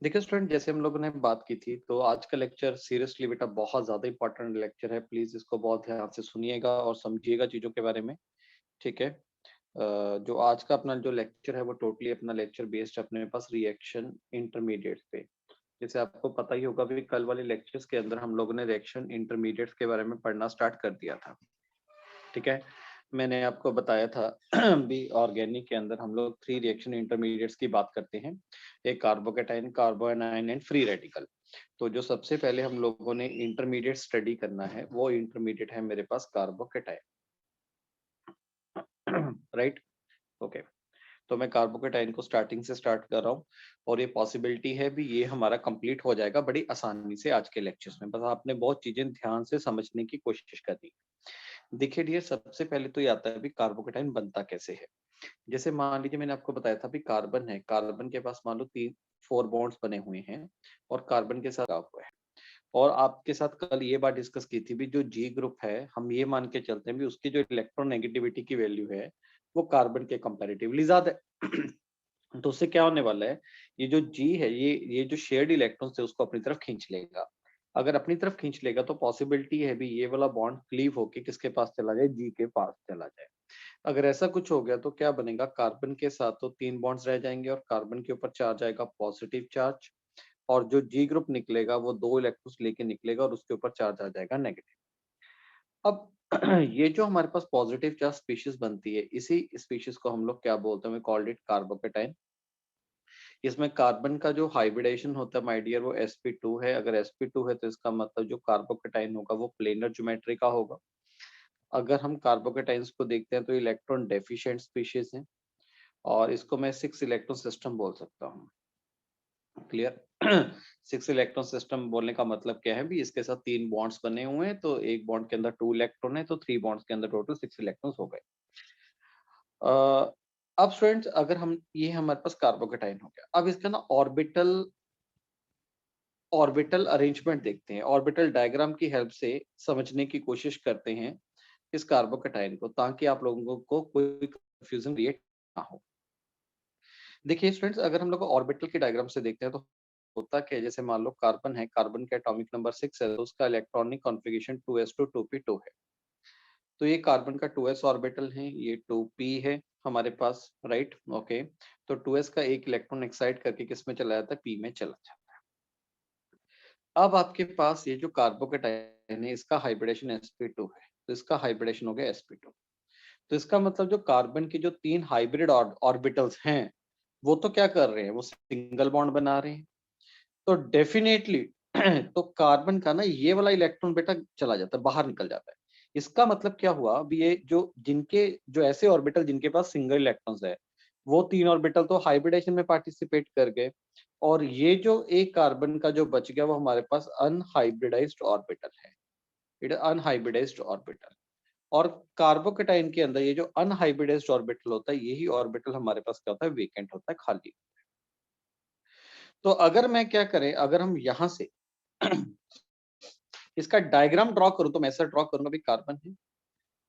देखिए स्टूडेंट, जैसे हम लोगों ने बात की थी, तो आज का लेक्चर सीरियसली बेटा बहुत ज़्यादा इंपॉर्टेंट लेक्चर है। प्लीज़ इसको बहुत ध्यान से सुनिएगा और समझिएगा चीज़ों के बारे में, ठीक है? जो आज का अपना जो लेक्चर है वो टोटली अपना लेक्चर बेस्ड अपने पास रिएक्शन इंटरमीडिएट्स पे। जैसे आपको पता ही होगा भी कल वाले लेक्चर्स के अंदर हम लोगों ने रिएक्शन इंटरमीडिएट्स के बारे में पढ़ना स्टार्ट कर दिया था, ठीक है? मैंने आपको बताया था भी ऑर्गेनिक के अंदर हम लोग 3 रिएक्शन इंटरमीडिएट्स की बात करते हैं। एक कार्बोकैटायन, कार्बोएनायन एंड फ्री रेडिकल। तो जो सबसे पहले हम लोगों ने इंटरमीडिएट स्टडी करना है, वो इंटरमीडिएट है मेरे पास कार्बोकैटायन। राइट? ओके। तो मैं कार्बोकैटायन को स्टार्टिंग से स्टार्ट कर रहा हूँ और ये पॉसिबिलिटी है भी ये हमारा कंप्लीट हो जाएगा बड़ी आसानी से आज के लेक्चर्स में। बस आपने बहुत चीजें ध्यान से समझने की कोशिश करनी है। देखिए डियर, सबसे पहले तो ये आता है भी कार्बोकैटायन बनता कैसे है। जैसे मान लीजिए मैंने आपको बताया था भी कार्बन है, कार्बन के पास मान लो 4 बॉन्ड्स बने हुए हैं और कार्बन के साथ लगा हुआ है। और आपके साथ कल ये बात डिस्कस की थी भी जो जी ग्रुप है, हम ये मान के चलते हैं भी उसकी जो इलेक्ट्रोनेगेटिविटी की वैल्यू है वो कार्बन के कंपैरेटिवली ज्यादा है। तो उससे क्या होने वाला है, ये जो जी है ये जो शेयर्ड इलेक्ट्रॉन्स है उसको अपनी तरफ खींच लेगा। अगर अपनी तरफ खींच लेगा तो पॉसिबिलिटी है भी ये वाला बॉन्ड क्लीव होके किसके पास चला जाए, जी के पास चला जाए। अगर ऐसा कुछ हो गया तो क्या बनेगा, कार्बन के साथ तो 3 बॉन्ड्स रह जाएंगे और कार्बन के ऊपर चार्ज आएगा पॉजिटिव चार्ज, और जो जी ग्रुप निकलेगा वो 2 इलेक्ट्रॉन्स लेके निकलेगा और उसके ऊपर चार्ज आ जाएगा नेगेटिव। अब ये जो हमारे पास पॉजिटिव चार्ज स्पीशीज बनती है, इसी स्पीशीज को हम लोग क्या बोलते हैं, वी कॉल्ड इट कार्बोकेटाइन। इसमें कार्बन का जो हाइब्रिडेशन होता है माय डियर वो sp2 है। अगर sp2 है तो इसका मतलब जो कार्बोकेटाइन होगा वो प्लेनर ज्योमेट्री का होगा। अगर हम कार्बोकेटाइन्स को देखते हैं तो इलेक्ट्रॉन डेफिशिएंट स्पीशीज हैं और इसको मैं 6 इलेक्ट्रॉन सिस्टम बोल सकता हूँ। क्लियर? 6 इलेक्ट्रॉन सिस्टम बोलने का मतलब क्या है भी, इसके साथ 3 बॉन्ड्स बने हुए हैं तो एक बॉन्ड के अंदर 2 इलेक्ट्रॉन है, तो 3 बॉन्ड्स के अंदर टोटल 6 इलेक्ट्रॉन्स हो गए। अब स्टूडेंट्स, अगर हम ये हमारे पास कार्बोकेटाइन हो गया, अब इसका ना ऑर्बिटल ऑर्बिटल अरेंजमेंट देखते हैं, ऑर्बिटल डायग्राम की हेल्प से समझने की कोशिश करते हैं इस कार्बोकेटाइन को, ताकि आप लोगों को कोई कंफ्यूजन क्रिएट ना हो। देखिए स्टूडेंट्स, अगर हम लोग ऑर्बिटल के डायग्राम से देखते हैं तो होता क्या है, जैसे मान लो कार्बन है, कार्बन का एटॉमिक नंबर 6 है तो उसका इलेक्ट्रॉनिक कॉन्फ़िगरेशन 2s2 2p2 है। तो ये कार्बन का 2s ऑर्बिटल है, ये 2p है हमारे पास, राइट? ओके। तो 2s का एक इलेक्ट्रॉन एक्साइट करके किस में चला जाता है, p में चला जाता है। अब आपके पास ये जो कार्बोकेटाइन है इसका हाइब्रिडेशन sp2 है, तो इसका हाइब्रिडेशन हो गया sp2। तो इसका मतलब जो कार्बन के जो 3 हाइब्रिड ऑर्बिटल्स हैं वो तो क्या कर रहे हैं, वो सिंगल बॉन्ड बना रहे हैं। तो डेफिनेटली तो कार्बन का ना ये वाला इलेक्ट्रॉन बेटा चला जाता है, बाहर निकल जाता है। इसका मतलब क्या हुआ, अभी ये जो ऐसे ऑर्बिटल जिनके पास सिंगल इलेक्ट्रॉन्स है, वो 3 ऑर्बिटल तो हाइब्रिडेशन में पार्टिसिपेट कर गए, और ये जो एक कार्बन का जो बच गया वो हमारे पास अनहाइब्रिडाइज्ड ऑर्बिटल है। It unhybridised orbital. और कार्बोकेटाइन के अंदर ये जो अनहाइब्रिडाइज्ड ऑर्बिटल होता है, यही ऑर्बिटल हमारे पास क्या होता है, वेकेंट होता है, खाली। तो अगर मैं क्या करें, अगर हम यहां से इसका डायग्राम ड्रॉ करूं तो मैं ऐसा ड्रॉ करूंगा भी, कार्बन है,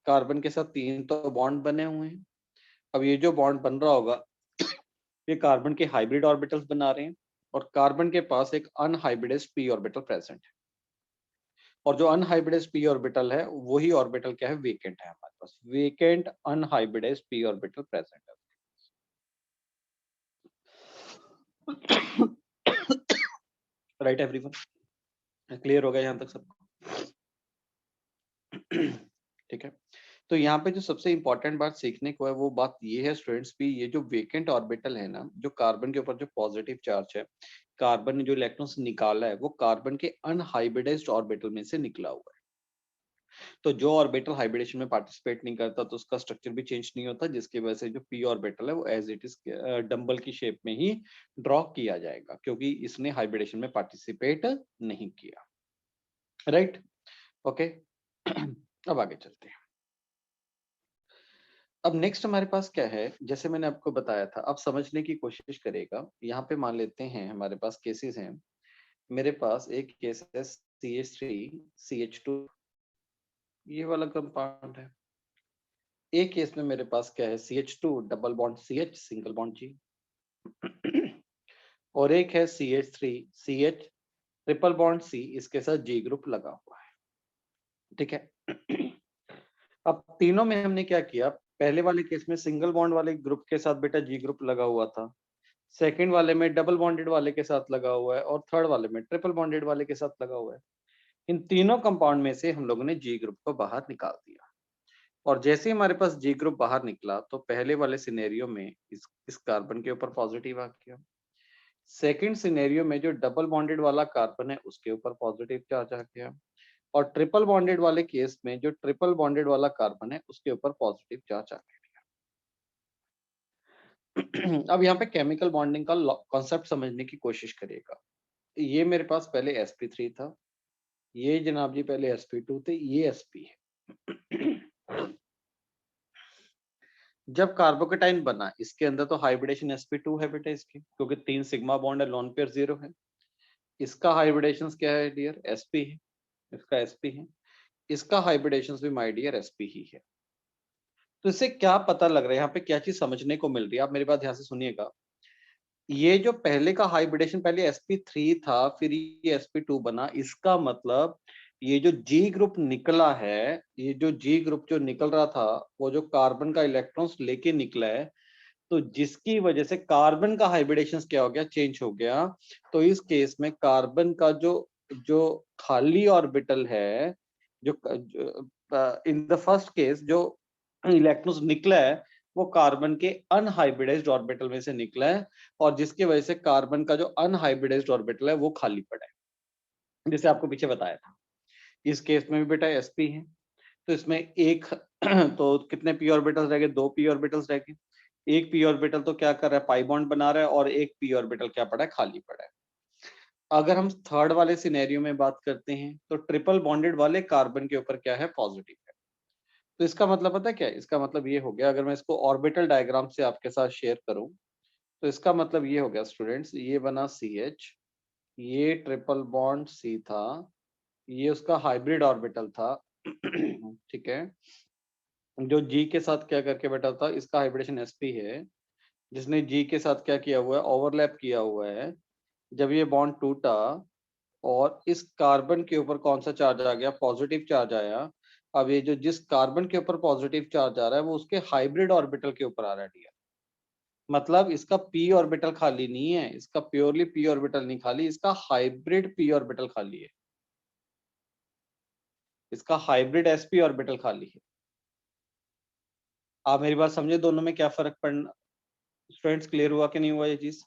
कार्बन के साथ 3 तो बॉन्ड बने हुए हैं। अब ये जो बॉन्ड बन रहा होगा ये कार्बन के हाइब्रिड ऑर्बिटल्स बना रहे हैं, और कार्बन के पास एक अनहाइब्रिडाइज्ड p ऑर्बिटल प्रेजेंट है। और जो अनहाइब्रिडाइज्ड p ऑर्बिटल है वही ऑर्बिटल क्या है, वेकेंट है हमारे पास, vacant unhybridized p orbital present है। राइट एवरीवन, क्लियर हो गया यहाँ तक सबको? ठीक है। तो यहाँ पे जो सबसे इंपॉर्टेंट बात सीखने को है वो बात ये है स्टूडेंट्स भी, ये जो वेकेंट ऑर्बिटल है ना, जो कार्बन के ऊपर जो पॉजिटिव चार्ज है, कार्बन ने जो इलेक्ट्रॉन्स निकाला है वो कार्बन के अनहाइब्रिडाइज्ड ऑर्बिटल में से निकला हुआ है। तो जो ऑर्बिटल हाइब्रिडेशन में पार्टिसिपेट नहीं करता तो उसका स्ट्रक्चर भी चेंज नहीं होता, जिसकी वजह से जो पी ऑर्बिटल है वो एज इट इज डंबल की शेप में ही ड्रॉ किया जाएगा, क्योंकि इसने हाइब्रिडेशन में पार्टिसिपेट नहीं किया। राइट? ओके। अब आगे चलते हैं। अब नेक्स्ट हमारे पास क्या है, जैसे मैंने आपको बताया था, अब समझने की कोशिश करेगा। यहाँ पे मान लेते हैं हमारे पास केसेस हैं। मेरे पास एक केस है CH3CH2, ये वाला कंपाउंड है। एक केस में मेरे पास क्या है, CH2 double bond CH single bond G। और एक है CH3 CH triple bond C, इसके साथ G ग्रुप लगा हुआ है। ठीक है। अब तीनों में हमने क्या किया, पहले वाले केस में सिंगल बॉन्ड वाले ग्रुप के साथ बेटा G ग्रुप लगा हुआ था, सेकंड वाले में डबल बॉन्डेड वाले के साथ लगा हुआ है, और थर्ड वाले में ट्रिपल बॉन्डेड वाले के साथ लगा हुआ है। इन तीनों कंपाउंड में से हम लोगों ने G ग्रुप को बाहर निकाल दिया, और जैसे ही हमारे पास G ग्रुप बाहर निकला तो पहले वाले सिनेरियो में इस कार्बन के ऊपर पॉजिटिव आ गया, सेकंड सिनेरियो में जो डबल बॉन्डेड वाला कार्बन है उसके ऊपर पॉजिटिव चार्ज आ गया, और ट्रिपल बॉन्डेड वाले केस में जो ट्रिपल बॉन्डेड वाला कार्बन है उसके ऊपर पॉजिटिव चार्ज आ गया। अब यहाँ पे केमिकल बॉन्डिंग का कॉन्सेप्ट समझने की कोशिश करिएगा। ये मेरे पास पहले sp3 था, ये जनाब जी पहले sp2 थे, ये sp है। जब कार्बोकेटाइन बना इसके अंदर तो हाइब्रिडेशन sp2 है बेटा इसकी, क्योंकि 3 सिग्मा बॉन्ड है, लोन पेयर 0 है। इसका हाइब्रिडेशन क्या है डियर, sp है, इसका sp है, इसका हाइब्रिडेशन भी माय डियर sp ही है। तो इससे क्या पता लग रहा है, यहाँ पे क्या चीज समझने को मिल रही है, आप मेरी बात ध्यान से सुनिएगा। ये जो पहले का हाइब्रिडेशन पहले sp3 था, फिर ये sp2 बना, इसका मतलब ये जो G ग्रुप निकला है, ये जो G ग्रुप जो निकल रहा था वो जो कार्बन का इलेक्ट्रॉन्स लेके निकला है, तो जिसकी वजह से कार्बन का हाइब्रिडेशन क्या हो गया, चेंज हो गया। तो इस केस में कार्बन का जो जो खाली ऑर्बिटल है, जो इन द फर्स्ट केस जो इलेक्ट्रॉन्स निकला है वो कार्बन के अनहाइब्रिडाइज्ड ऑर्बिटल में से निकला है, और जिसकी वजह से कार्बन का जो अनहाइब्रिडाइज्ड ऑर्बिटल है वो खाली पड़ा है, जैसे आपको पीछे बताया था। इस केस में भी बेटा sp है, तो इसमें एक तो कितने p ऑर्बिटल्स रह गए, 2 p ऑर्बिटल्स रह गए। एक p ऑर्बिटल तो क्या कर रहा है, पाई बॉन्ड बना रहा है, और एक p ऑर्बिटल क्या पड़ा है, खाली पड़ा है। अगर हम थर्ड वाले सिनेरियो में बात करते हैं तो ट्रिपल बॉन्डेड वाले कार्बन के ऊपर क्या है, पॉजिटिव है। तो इसका मतलब पता है क्या है, इसका मतलब ये हो गया, अगर मैं इसको ऑर्बिटल डायग्राम से आपके साथ शेयर करूं तो इसका मतलब ये हो गया स्टूडेंट्स, ये बना CH, ये ट्रिपल बॉन्ड C था, ये उसका हाइब्रिड ऑर्बिटल था। ठीक है, जो G के साथ क्या करके बैठा था, इसका हाइब्रिडेशन sp है, जिसने G के साथ क्या किया हुआ है, ओवरलैप किया हुआ है। जब ये बॉन्ड टूटा और इस कार्बन के ऊपर कौन सा चार्ज आ गया, पॉजिटिव चार्ज आया। अब ये जो जिस कार्बन के ऊपर पॉजिटिव चार्ज आ रहा है वो उसके हाइब्रिड ऑर्बिटल के ऊपर आ रहा है डियर, मतलब इसका p ऑर्बिटल खाली नहीं है, इसका प्योरली p ऑर्बिटल नहीं खाली, इसका हाइब्रिड p ऑर्बिटल खाली है, इसका हाइब्रिड sp ऑर्बिटल खाली है। आप मेरी बात समझे, दोनों में क्या फर्क पड़ना, स्टूडेंट्स क्लियर हुआ कि नहीं हुआ ये चीज?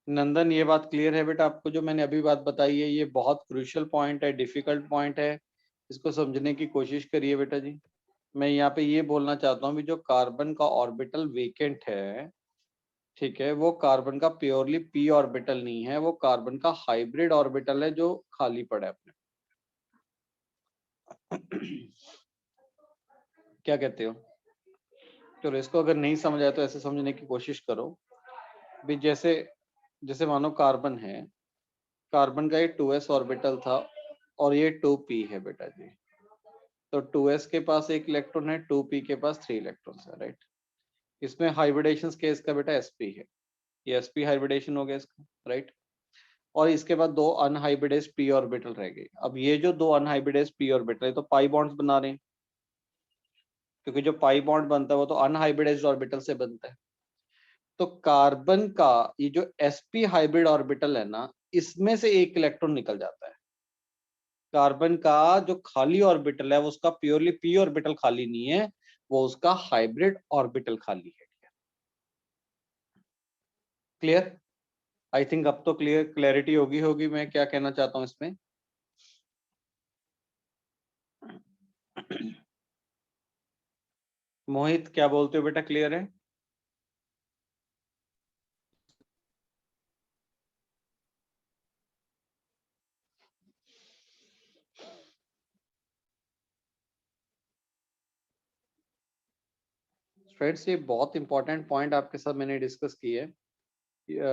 नंदन ये बात क्लियर है बेटा आपको, जो मैंने अभी बात बताई है ये बहुत क्रूशियल पॉइंट है, डिफिकल्ट पॉइंट है, इसको समझने की कोशिश करिए बेटा जी। मैं यहाँ पे ये बोलना चाहता हूँ, जो कार्बन का ऑर्बिटल वेकेंट है, ठीक है, वो कार्बन का प्योरली p ऑर्बिटल नहीं है, वो कार्बन का हाइब्रिड ऑर्बिटल है जो खाली पड़ा है अपने। क्या कहते हो? तो इसको अगर नहीं समझ आया तो ऐसे समझने की कोशिश करो भी, जैसे जैसे मानो कार्बन है, कार्बन का ये 2s ऑर्बिटल था और ये 2p है बेटा जी, तो 2s के पास एक इलेक्ट्रॉन है, 2p के पास 3 इलेक्ट्रॉन्स है, राइट। इसमें हाइब्रिडेशन केस का बेटा sp है, ये sp हाइब्रिडेशन हो गया इसका, राइट। और इसके बाद दो अनहाइब्रिडाइज्ड p ऑर्बिटल रह गए। अब ये जो दो अनहाइब्रिडाइज्ड p ऑर्बिटल है तो पाई बॉन्ड्स बना रहे हैं, क्योंकि जो पाई बॉन्ड बनता है वो तो अनहाइब्रिडाइज्ड ऑर्बिटल से बनता है। तो कार्बन का ये जो sp हाइब्रिड ऑर्बिटल है ना, इसमें से एक इलेक्ट्रॉन निकल जाता है। कार्बन का जो खाली ऑर्बिटल है वो उसका प्योरली p ऑर्बिटल खाली नहीं है, वो उसका हाइब्रिड ऑर्बिटल खाली है। क्लियर? आई थिंक अब तो क्लैरिटी होगी मैं क्या कहना चाहता हूं इसमें। मोहित क्या बोलते हो बेटा, क्लियर है? फ्रेंड्स ये बहुत इंपॉर्टेंट पॉइंट आपके साथ मैंने डिस्कस की है।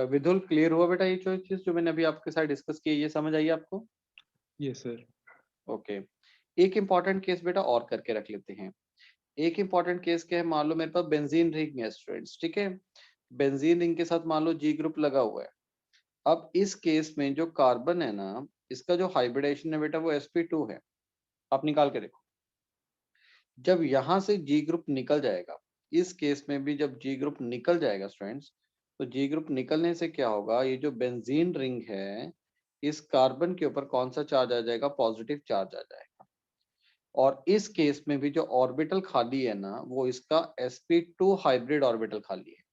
विधुल क्लियर हुआ बेटा, ये जो चीज जो मैंने अभी आपके साथ डिस्कस की है ये समझ आई आपको? Yes sir. ओके, एक इंपॉर्टेंट केस बेटा और करके रख लेते हैं। एक इंपॉर्टेंट केस क्या है, मान लो मेरे पास बेंजीन रिंग है स्टूडेंट्स, ठीक है, बेंजीन रिंग के साथ मान लो जी ग्रुप लगा हुआ है। अब इस केस में जो कार्बन है ना, इसका जो हाइब्रिडेशन है बेटा वो sp2 है। आप निकाल के देखो, जब यहां से जी ग्रुप निकल जाएगा, इस केस में भी जब जी ग्रुप निकल जाएगा स्टूडेंट्स, तो जी ग्रुप निकलने से क्या होगा, ये जो बेंजीन रिंग है, इस कार्बन के ऊपर कौन सा चार्ज आ जाएगा, पॉजिटिव चार्ज आ जाएगा। और इस केस में भी जो ऑर्बिटल खाली है ना, वो इसका sp2 हाइब्रिड ऑर्बिटल खाली है।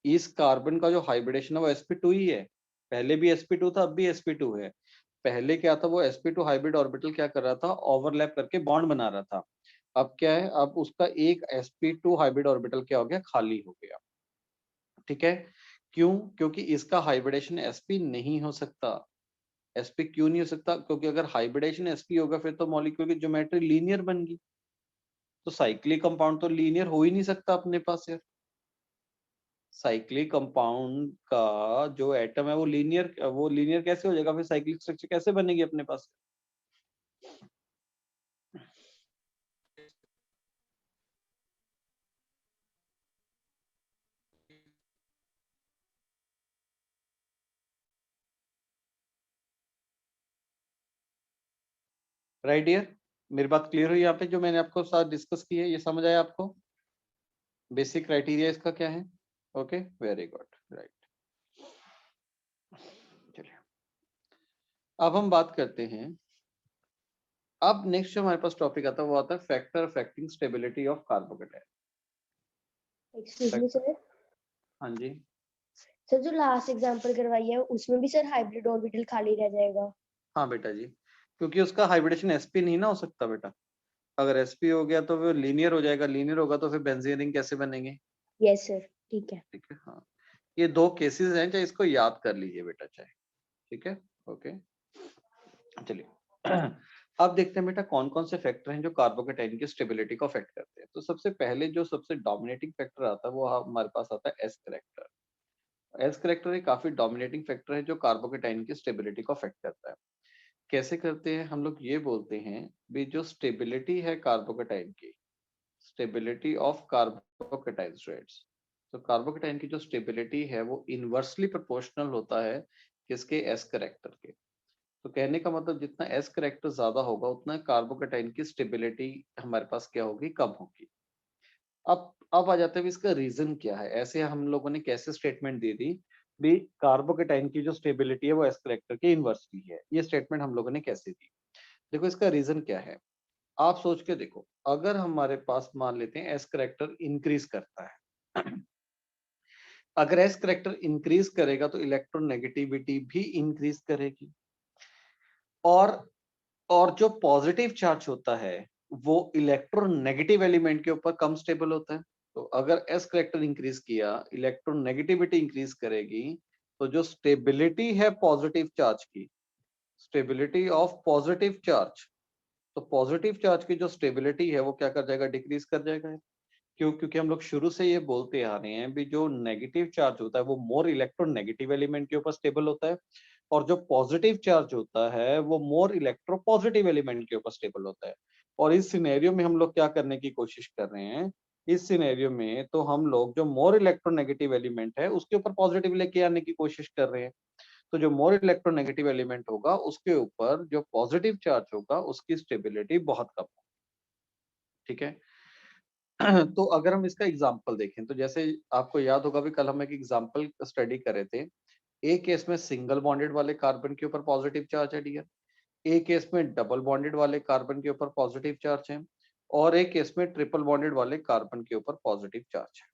इस कार्बन का जो हाइब्रिडेशन है वो sp2 ही है, पहले भी sp2 था, अब भी sp2 है। पहले क्या था, वो sp2 हाइब्रिड ऑर्बिटल क्या कर रहा था, ओवरलैप करके बॉन्ड बना रहा था। अब क्या है, अब उसका एक sp2 हाइब्रिड ऑर्बिटल क्या हो गया, खाली हो गया। ठीक है, क्यों, क्योंकि इसका हाइब्रिडेशन sp नहीं हो सकता। sp क्यों नहीं हो सकता, क्योंकि अगर हाइब्रिडेशन sp होगा फिर तो मॉलिक्यूल की ज्योमेट्री लीनियर बन गई, तो साइक्लिक कंपाउंड तो लीनियर हो ही नहीं सकता अपने पास यार। साइक्लिक कंपाउंड का जो एटम है वो लीनियर कैसे हो जाएगा, फिर साइक्लिक स्ट्रक्चर कैसे बनेगी अपने पास। राइट डियर, मेरी बात क्लियर हुई यहाँ पे, जो मैंने आपको साथ डिस्कस की है ये समझ आया आपको, बेसिक क्राइटेरिया इसका क्या है। Okay, very good, right. चलिए अब हम बात करते हैं, अब नेक्स्ट जो हमारे पास टॉपिक आता है वो आता है factor affecting stability of carbocation. Excuse me sir. हाँ जी, सर जो लास्ट एग्जांपल करवाई है उसमें भी सर हाइब्रिड ऑर्बिटल खाली रह जाएगा? हाँ बेटा जी, क्योंकि उसका हाइब्रिडेशन sp नहीं ना हो सकता बेटा। अगर sp हो गया तो वो लीनियर हो जाएगा, लीनियर होगा तो फिर बेंजीन रिंग कैसे बनेंगे। यस सर, ठीक है। ठीक है, हाँ, ये दो केसेस हैं, चाहे इसको याद कर लीजिए बेटा चाहे। ठीक है, ओके, चलिए अब देखते हैं बेटा कौन कौन से फैक्टर हैं जो कार्बोकेटाइन की स्टेबिलिटी को अफेक्ट करते हैं। तो सबसे पहले जो सबसे डोमिनेटिंग फैक्टर आता है वो हमारे पास आता है एस करेक्टर। एस करेक्टर एक काफी डोमिनेटिंग फैक्टर है जो कार्बोकेटाइन की स्टेबिलिटी को अफेक्ट करता है। कैसे करते हैं, हम लोग ये बोलते हैं भी जो स्टेबिलिटी है कार्बोकेटाइन की, स्टेबिलिटी ऑफ कार्बोकेटाइन रेट्स, तो कार्बोकेटाइन की जो स्टेबिलिटी है वो इनवर्सली प्रोपोर्शनल होता है किसके, एस करेक्टर के। तो कहने का मतलब जितना एस करेक्टर ज्यादा होगा उतना कार्बोकेटाइन की स्टेबिलिटी हमारे पास क्या होगी, कम होगी। अब आ जाते हैं इसका रीजन क्या है, ऐसे हम लोगों ने कैसे स्टेटमेंट दे दी भी कार्बोकेटाइन की जो स्टेबिलिटी है वो एस करेक्टर के इनवर्सली है, ये स्टेटमेंट हम लोगों ने कैसे दी। देखो इसका रीजन क्या है, आप सोच के देखो, अगर हमारे पास मान लेते हैं एस करेक्टर इंक्रीज करता है अगर एस करेक्टर इंक्रीज करेगा तो इलेक्ट्रोनेगेटिविटी भी इंक्रीज करेगी, और जो पॉजिटिव चार्ज होता है वो इलेक्ट्रोनेगेटिव एलिमेंट के ऊपर कम स्टेबल होता है। तो अगर एस करेक्टर इंक्रीज किया, इलेक्ट्रोनेगेटिविटी इंक्रीज करेगी, तो जो स्टेबिलिटी है पॉजिटिव चार्ज की, स्टेबिलिटी ऑफ पॉजिटिव चार्ज, तो पॉजिटिव चार्ज की जो स्टेबिलिटी है वो क्या कर जाएगा, डिक्रीज कर जाएगा। क्यों, क्योंकि हम लोग शुरू से ये बोलते आ रहे हैं भी जो नेगेटिव चार्ज होता है वो मोर इलेक्ट्रोनेगेटिव एलिमेंट के ऊपर स्टेबल होता है, और जो पॉजिटिव चार्ज होता है वो मोर इलेक्ट्रो पॉजिटिव एलिमेंट के ऊपर स्टेबल होता है। और इस सिनेरियो में हम लोग क्या करने की कोशिश कर रहे हैं, इस सिनेरियो में तो हम लोग जो मोर इलेक्ट्रोनेगेटिव एलिमेंट है उसके ऊपर पॉजिटिव लेके आने की कोशिश कर रहे हैं। तो जो मोर इलेक्ट्रोनेगेटिव एलिमेंट होगा उसके ऊपर जो पॉजिटिव चार्ज होगा उसकी स्टेबिलिटी बहुत कम होगी। ठीक है तो अगर हम इसका एग्जाम्पल देखें तो जैसे आपको याद होगा भी कल हम एक एग्जाम्पल स्टडी कर रहे थे। एक केस में सिंगल बॉन्डेड वाले कार्बन के ऊपर पॉजिटिव चार्ज है डियर, एक केस में डबल बॉन्डेड वाले कार्बन के ऊपर पॉजिटिव चार्ज है, और एक केस में ट्रिपल बॉन्डेड वाले कार्बन के ऊपर पॉजिटिव चार्ज है।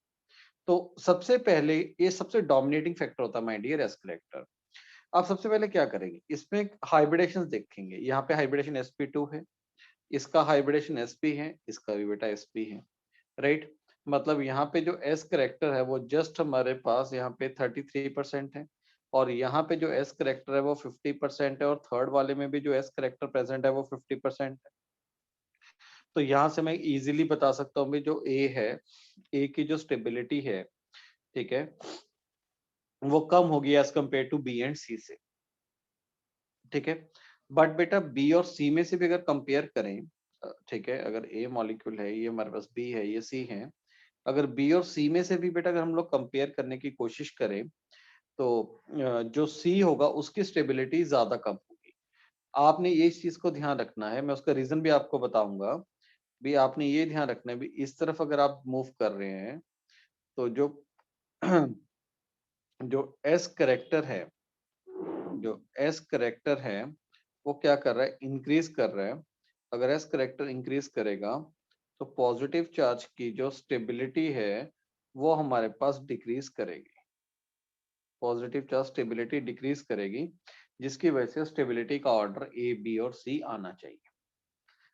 तो सबसे पहले ये सबसे डोमिनेटिंग फैक्टर होता है माय डियर एस करेक्टर। आप सबसे पहले क्या करेंगे, इसमें हाइब्रिडेशन देखेंगे, यहाँ पे हाइब्रिडेशन sp2 है, इसका हाइब्रिडेशन sp है, इसका भी बेटा sp है, राइट। मतलब यहाँ पे जो एस करेक्टर है वो जस्ट हमारे पास यहाँ पे 33% है, और यहाँ पे जो एस करेक्टर है वो 50% है, और थर्ड वाले में भी जो एस करेक्टर प्रेजेंट है वो 50% है। तो यहाँ से मैं इजीली बता सकता हूँ भी जो ए है, ए की जो स्टेबिलिटी है, ठीक है, वो कम होगी as compare to B and C से। ठीक है, बट बेटा बी और सी में से भी अगर कंपेयर करें ठीक है, अगर ए मॉलिक्यूल है, ये हमारे पास बी है, ये सी है, अगर बी और सी में से भी बेटा अगर हम लोग कंपेयर करने की कोशिश करें तो जो सी होगा उसकी स्टेबिलिटी ज्यादा कम होगी। आपने ये इस चीज को ध्यान रखना है, मैं उसका रीजन भी आपको बताऊंगा। भी आपने ये ध्यान रखना है भी इस तरफ अगर आप मूव कर रहे हैं तो जो जो एस करेक्टर है, जो एस करेक्टर है वो क्या कर रहा है, इंक्रीज कर रहा है। अगर एस करेक्टर इंक्रीज करेगा तो पॉजिटिव चार्ज की जो स्टेबिलिटी है वो हमारे पास डिक्रीज करेगी, पॉजिटिव चार्ज स्टेबिलिटी डिक्रीज करेगी, जिसकी वजह से स्टेबिलिटी का ऑर्डर ए बी और सी आना चाहिए।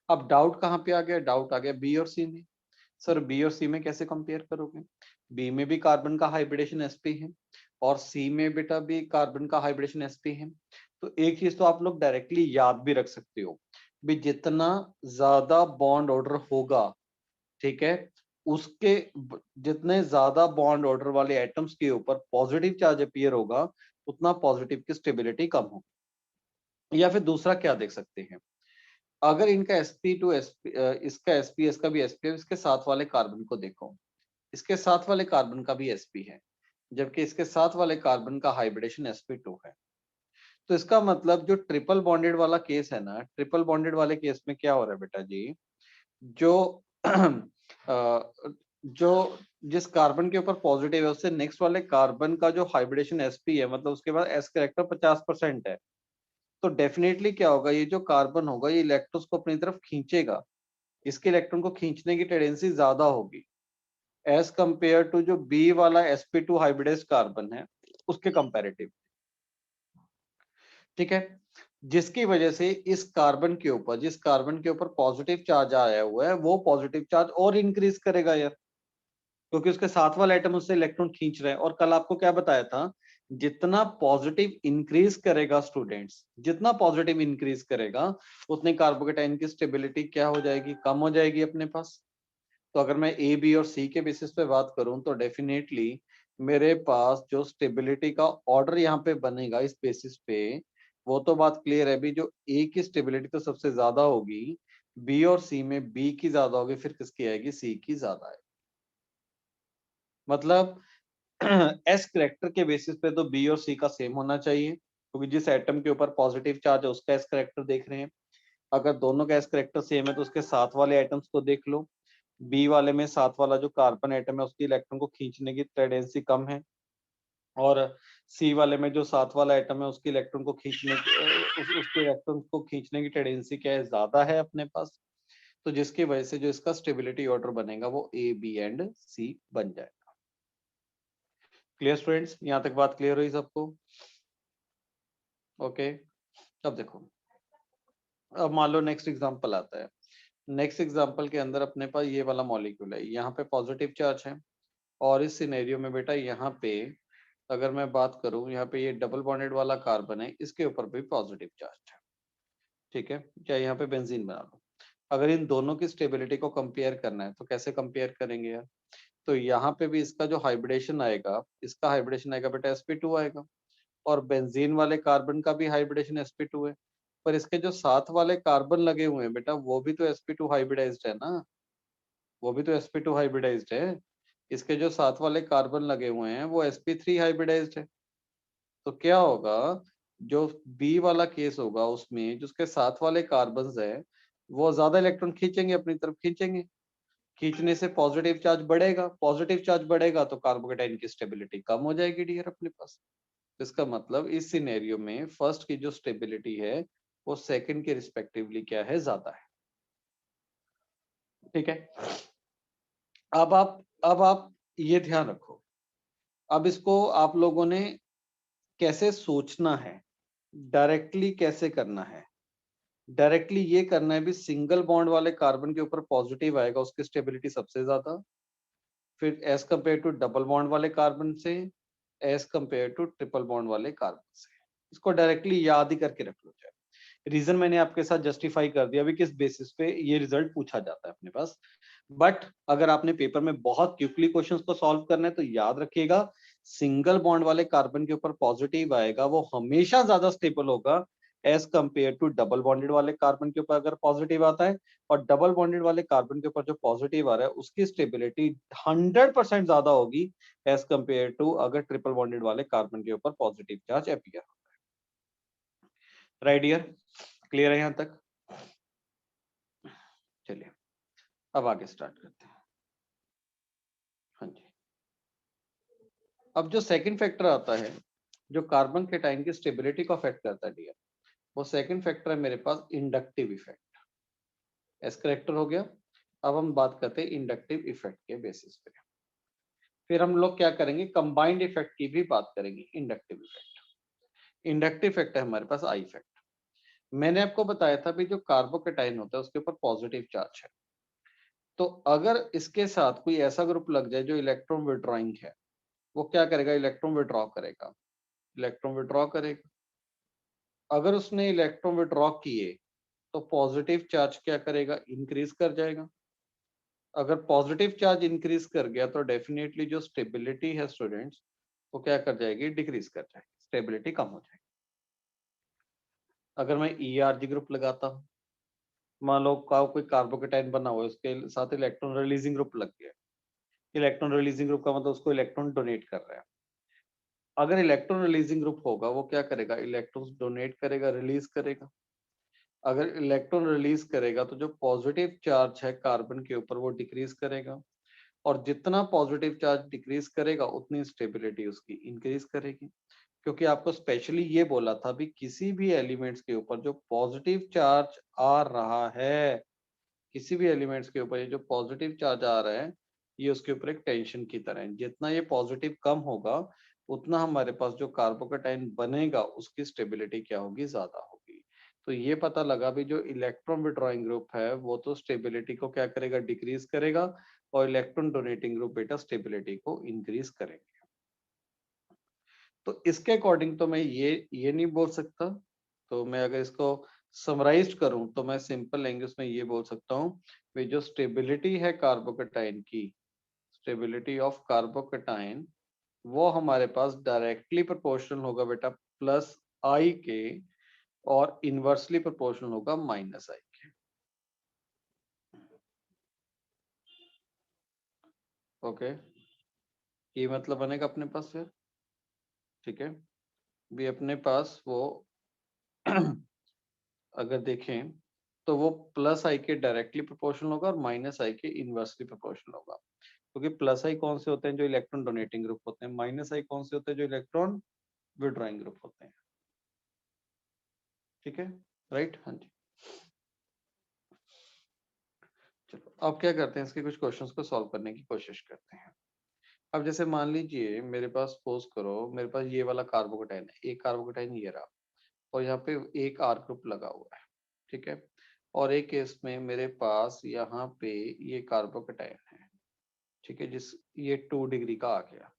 अब डाउट कहाँ पे आ गया, डाउट आ गया बी और सी में। सर बी और सी में कैसे कंपेयर करोगे, बी में भी कार्बन का हाइब्रिडेशन sp है और सी में बेटा भी कार्बन का हाइब्रिडेशन sp है। तो एक चीज तो आप लोग डायरेक्टली याद भी रख सकते हो भी जितना ज्यादा बॉन्ड ऑर्डर होगा, ठीक है, उसके जितने ज्यादा बॉन्ड ऑर्डर वाले एटम्स के ऊपर पॉजिटिव चार्ज अपीयर होगा उतना पॉजिटिव की स्टेबिलिटी कम होगी। या फिर दूसरा क्या देख सकते हैं, अगर इनका sp टू sp इसका sp इसका भी sp है, इसके साथ वाले कार्बन को देखो, इसके साथ वाले कार्बन का भी sp है, जबकि इसके साथ वाले कार्बन का हाइब्रिडेशन sp2 है। तो इसका मतलब जो ट्रिपल बॉन्डेड वाला केस है ना, ट्रिपल बॉन्डेड वाले केस में क्या हो रहा है बेटा जी, जो जो जिस कार्बन के ऊपर पॉजिटिव है उससे नेक्स्ट वाले कार्बन का जो हाइब्रिडेशन sp है, मतलब उसके बाद s करेक्टर 50% है, तो डेफिनेटली क्या होगा, ये जो कार्बन होगा ये इलेक्ट्रॉन्स को अपनी तरफ खींचेगा, इसके इलेक्ट्रॉन को खींचने की टेंडेंसी ज्यादा होगी एज कंपेयर टू जो बी वाला sp2 हाइब्रिडाइज्ड कार्बन है उसके कंपैरेटिव। ठीक है, जिसकी वजह से इस कार्बन के ऊपर, जिस कार्बन के ऊपर पॉजिटिव चार्ज आया हुआ है वो पॉजिटिव चार्ज और इंक्रीज करेगा यार, क्योंकि उसके साथ वाला एटम उससे इलेक्ट्रॉन खींच रहे हैं। और कल आपको क्या बताया था, जितना पॉजिटिव इंक्रीज करेगा स्टूडेंट्स, जितना पॉजिटिव इंक्रीज करेगा उतने कार्बोकेटाइन की स्टेबिलिटी क्या हो जाएगी, कम हो जाएगी अपने पास। तो अगर मैं ए बी और सी के बेसिस पे बात करूं तो डेफिनेटली मेरे पास जो स्टेबिलिटी का ऑर्डर यहाँ पे बनेगा इस बेसिस पे, वो तो बात क्लियर है भी, जो ए की स्टेबिलिटी तो सबसे ज्यादा होगी, बी और सी में बी की ज्यादा होगी, फिर किसकी आएगी, सी की ज्यादा आएगी। मतलब एस करेक्टर के बेसिस पे तो बी और सी का सेम होना चाहिए, क्योंकि जिस एटम के ऊपर पॉजिटिव चार्ज है उसका एस करेक्टर देख रहे हैं। अगर दोनों का एस करेक्टर सेम है तो उसके साथ वाले एटम्स को देख लो, बी वाले में साथ वाला जो कार्बन एटम है उसकी इलेक्ट्रॉन को खींचने की टेंडेंसी कम है, और सी वाले में जो साथ वाला एटम है उसकी इलेक्ट्रॉन को उसके इलेक्ट्रॉन को खींचने की टेंडेंसी क्या है, ज्यादा है अपने पास। तो जिसकी वजह से जो इसका स्टेबिलिटी ऑर्डर बनेगा वो ए बी एंड सी बन जाएगा। क्लियर स्टूडेंट्स, यहाँ तक बात क्लियर हुई सबको? ओके, अब देखो, अब मान लो नेक्स्ट एग्जांपल आता है। नेक्स्ट एग्जांपल के अंदर अपने पास ये वाला मॉलिक्यूल है, यहाँ पे पॉजिटिव चार्ज है, और इस सिनेरियो में बेटा यहाँ पे अगर मैं बात करूं, यहाँ पे ये डबल बॉन्डेड वाला कार्बन है, इसके ऊपर भी पॉजिटिव चार्ज है। ठीक है, क्या यहाँ पे बेंजीन बना लो। अगर इन दोनों की स्टेबिलिटी को कंपेयर करना है तो कैसे कंपेयर करेंगे यार, तो यहाँ पे भी इसका जो हाइब्रिडेशन आएगा, इसका हाइब्रिडेशन आएगा बेटा sp2 आएगा, और बेंजीन वाले कार्बन का भी हाइब्रिडेशन sp2 है, पर इसके जो साथ वाले कार्बन लगे हुए हैं बेटा वो भी तो sp2 हाइब्रिडाइज्ड है ना, वो भी तो sp2 हाइब्रिडाइज्ड है। इसके जो साथ वाले कार्बन लगे हुए हैं वो sp3 हाइब्रिडाइज्ड है। तो क्या होगा, जो बी वाला केस होगा उसमें जो उसके साथ वाले कार्बन है वो ज्यादा इलेक्ट्रॉन खींचेंगे, अपनी तरफ खींचेंगे, खींचने से पॉजिटिव चार्ज बढ़ेगा, पॉजिटिव चार्ज बढ़ेगा तो कार्बोकेटाइन की स्टेबिलिटी कम हो जाएगी डियर अपने पास। इसका मतलब इस सिनेरियो में फर्स्ट की जो स्टेबिलिटी है वो सेकंड के रिस्पेक्टिवली क्या है, ज्यादा है। ठीक है, अब आप ये ध्यान रखो, अब इसको आप लोगों ने कैसे सोचना है, डायरेक्टली कैसे करना है। डायरेक्टली ये करना है भी सिंगल बॉन्ड वाले कार्बन के ऊपर पॉजिटिव आएगा उसकी स्टेबिलिटी सबसे ज्यादा, फिर as compare to double bond वाले कार्बन से, as compare to triple bond वाले कार्बन से। इसको डायरेक्टली याद ही करके रख लो जाए। रीजन मैंने आपके साथ जस्टिफाई कर दिया अभी किस बेसिस पे ये रिजल्ट पूछा जाता है अपने पास। बट अगर आपने पेपर में बहुत क्विकली क्वेश्चंस को सॉल्व करना है तो याद रखिएगा, सिंगल बॉन्ड वाले कार्बन के ऊपर पॉजिटिव आएगा वो हमेशा ज्यादा स्टेबल होगा as compare to double bonded वाले कार्बन के ऊपर अगर पॉजिटिव आता है, और डबल बॉन्डेड वाले कार्बन के ऊपर जो पॉजिटिव आ रहा है उसकी स्टेबिलिटी 100% ज्यादा होगी एज कंपेयर टू अगर ट्रिपल बॉन्डेड वाले कार्बन के ऊपर पॉजिटिव चार्ज अपीयर होता है। राइट डियर, क्लियर है यहाँ तक? चलिए अब आगे स्टार्ट करते हैं। हाँ जी, अब जो सेकंड फैक्टर आता है जो कार्बन केटाइन की स्टेबिलिटी को अफेक्ट करता है डियर, वो सेकंड फैक्टर है मेरे पास इंडक्टिव इफेक्ट। एस करेक्टर हो गया। अब हम बात करते हैं इंडक्टिव इफेक्ट के बेसिस पे। फिर हम लोग क्या करेंगे, कंबाइंड इफेक्ट की भी बात करेंगे। इंडक्टिव इफेक्ट, इंडक्टिव इफेक्ट है हमारे पास आई इफेक्ट। मैंने आपको बताया था भी जो कार्बोकेटाइन होता है उसके ऊपर पॉजिटिव चार्ज है, तो अगर इसके साथ कोई ऐसा ग्रुप लग जाए जो इलेक्ट्रॉन विड्रॉइंग है, वो क्या करेगा, इलेक्ट्रॉन विड्रॉ करेगा, इलेक्ट्रॉन विड्रॉ करेगा। अगर उसने इलेक्ट्रॉन विड्रॉ किए तो पॉजिटिव चार्ज क्या करेगा, इंक्रीज कर जाएगा। अगर पॉजिटिव चार्ज इंक्रीज कर गया तो डेफिनेटली जो स्टेबिलिटी है स्टूडेंट्स वो क्या कर जाएगी, डिक्रीज कर जाएगी, स्टेबिलिटी कम हो जाएगी। अगर मैं ERG ग्रुप लगाता हूँ, मान लो कोई कार्बोकेटाइन बना हुआ है उसके साथ इलेक्ट्रॉन रिलीजिंग ग्रुप लग गया। इलेक्ट्रॉन रिलीजिंग ग्रुप का मतलब उसको इलेक्ट्रॉन डोनेट कर रहा है। अगर इलेक्ट्रॉन रिलीजिंग ग्रुप होगा वो क्या करेगा, इलेक्ट्रॉन्स डोनेट करेगा, रिलीज करेगा। अगर इलेक्ट्रॉन रिलीज करेगा तो जो पॉजिटिव चार्ज है कार्बन के ऊपर वो डिक्रीज करेगा, और जितना पॉजिटिव चार्ज डिक्रीज करेगा उतनी स्टेबिलिटी उसकी इंक्रीज करेगी। क्योंकि आपको स्पेशली ये बोला था भी किसी भी एलिमेंट्स के ऊपर जो पॉजिटिव चार्ज आ रहा है, किसी भी एलिमेंट्स के ऊपर ये जो पॉजिटिव चार्ज आ रहा है ये उसके ऊपर एक टेंशन की तरह है। जितना ये पॉजिटिव कम होगा उतना हमारे पास जो कार्बोकेटाइन बनेगा उसकी स्टेबिलिटी क्या होगी, ज्यादा होगी। तो ये पता लगा भी जो इलेक्ट्रॉन विड्रॉइंग ग्रुप है वो तो स्टेबिलिटी को क्या करेगा, डिक्रीज करेगा, और इलेक्ट्रॉन डोनेटिंग ग्रुप बेटा स्टेबिलिटी को इंक्रीज करेंगे। तो इसके अकॉर्डिंग तो मैं ये नहीं बोल सकता। तो मैं अगर इसको समराइज करूं तो मैं सिंपल लैंग्वेज में ये बोल सकता हूँ कि जो स्टेबिलिटी है कार्बोकेटाइन की, स्टेबिलिटी ऑफ कार्बोकेटाइन वो हमारे पास डायरेक्टली प्रोपोर्शनल होगा बेटा प्लस आई के, और इनवर्सली प्रोपोर्शनल होगा माइनस आई के। ओके, ये मतलब बनेगा अपने पास फिर, ठीक है भी अपने पास वो अगर देखें तो वो प्लस आई के डायरेक्टली प्रोपोर्शनल होगा और माइनस आई के इनवर्सली प्रोपोर्शनल होगा। क्योंकि प्लस आई कौन से होते हैं, जो इलेक्ट्रॉन डोनेटिंग ग्रुप होते हैं, माइनस आई कौन से होते हैं, जो इलेक्ट्रॉन विड्रॉइंग ग्रुप होते हैं। ठीक है, राइट, हाँ जी। चलो अब क्या करते हैं, इसके कुछ क्वेश्चंस को सॉल्व करने की कोशिश करते हैं। अब जैसे मान लीजिए मेरे पास, सपोज करो मेरे पास ये वाला कार्बोकेटाइन है, एक कार्बोकेटाइन ये रहा, और यहाँ पे एक आर ग्रुप लगा हुआ है, ठीक है, और एक केस में मेरे पास यहाँ पे ये कार्बोकेटाइन है, ठीक है, जिस ये 2 डिग्री का आ गया,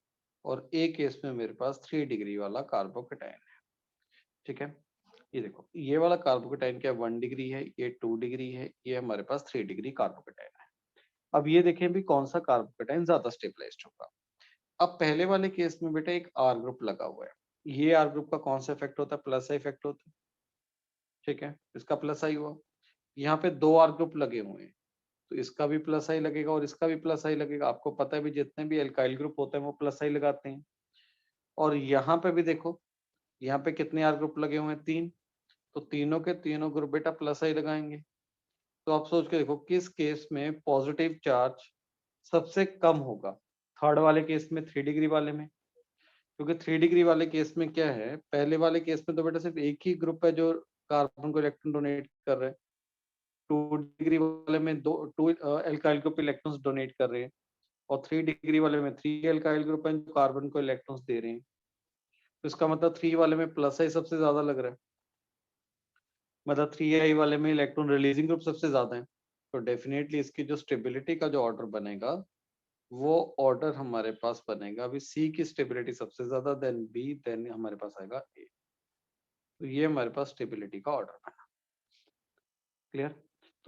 और एक केस में मेरे पास 3 डिग्री वाला कार्बोकेटाइन है, ठीक है। ये देखो ये वाला कार्बोकेटाइन क्या 1 डिग्री है, ये 2 डिग्री है, ये हमारे पास 3 डिग्री कार्बोकेटाइन है। अब ये देखें भी कौन सा कार्बोकेटाइन ज्यादा स्टेबलाइज्ड होगा। अब पहले वाले केस में बेटा एक आर ग्रुप लगा हुआ है, ये आर ग्रुप का कौन सा इफेक्ट होता है, प्लस आई इफेक्ट होता है, ठीक है, इसका प्लस आई हुआ। यहाँ पे 2 आर ग्रुप लगे हुए हैं तो इसका भी प्लस आई लगेगा और इसका भी प्लस आई लगेगा। आपको पता है भी जितने भी एल्काइल ग्रुप होते हैं वो प्लस आई लगाते हैं। और यहाँ पे भी देखो, यहाँ पे कितने आर ग्रुप लगे हुए हैं, 3, तो तीनों के तीनों ग्रुप बेटा प्लस आई लगाएंगे। तो आप सोच के देखो किस केस में पॉजिटिव चार्ज सबसे कम होगा, थर्ड वाले केस में, 3 डिग्री वाले में। क्योंकि 3 डिग्री वाले केस में क्या है, पहले वाले केस में तो बेटा सिर्फ एक ही ग्रुप है जो कार्बन को इलेक्ट्रॉन डोनेट कर रहे हैं, 2 डिग्री वाले में two alkyl group electrons donate कर रहे हैं, और 3 डिग्री वाले में 3 एल्काइल ग्रुप हैं जो कार्बन को इलेक्ट्रॉन्स दे रहे हैं। तो इसका मतलब 3 वाले में प्लस आई सबसे ज्यादा लग रहा है, मतलब 3 आई वाले में इलेक्ट्रॉन रिलीजिंग ग्रुप सबसे ज्यादा है। तो डेफिनेटली इसकी जो स्टेबिलिटी का जो ऑर्डर बनेगा वो ऑर्डर हमारे पास बनेगा अभी सी की स्टेबिलिटी सबसे ज्यादा, देन बी, देन हमारे पास आएगा ए। तो ये हमारे पास स्टेबिलिटी का ऑर्डर बना। क्लियर?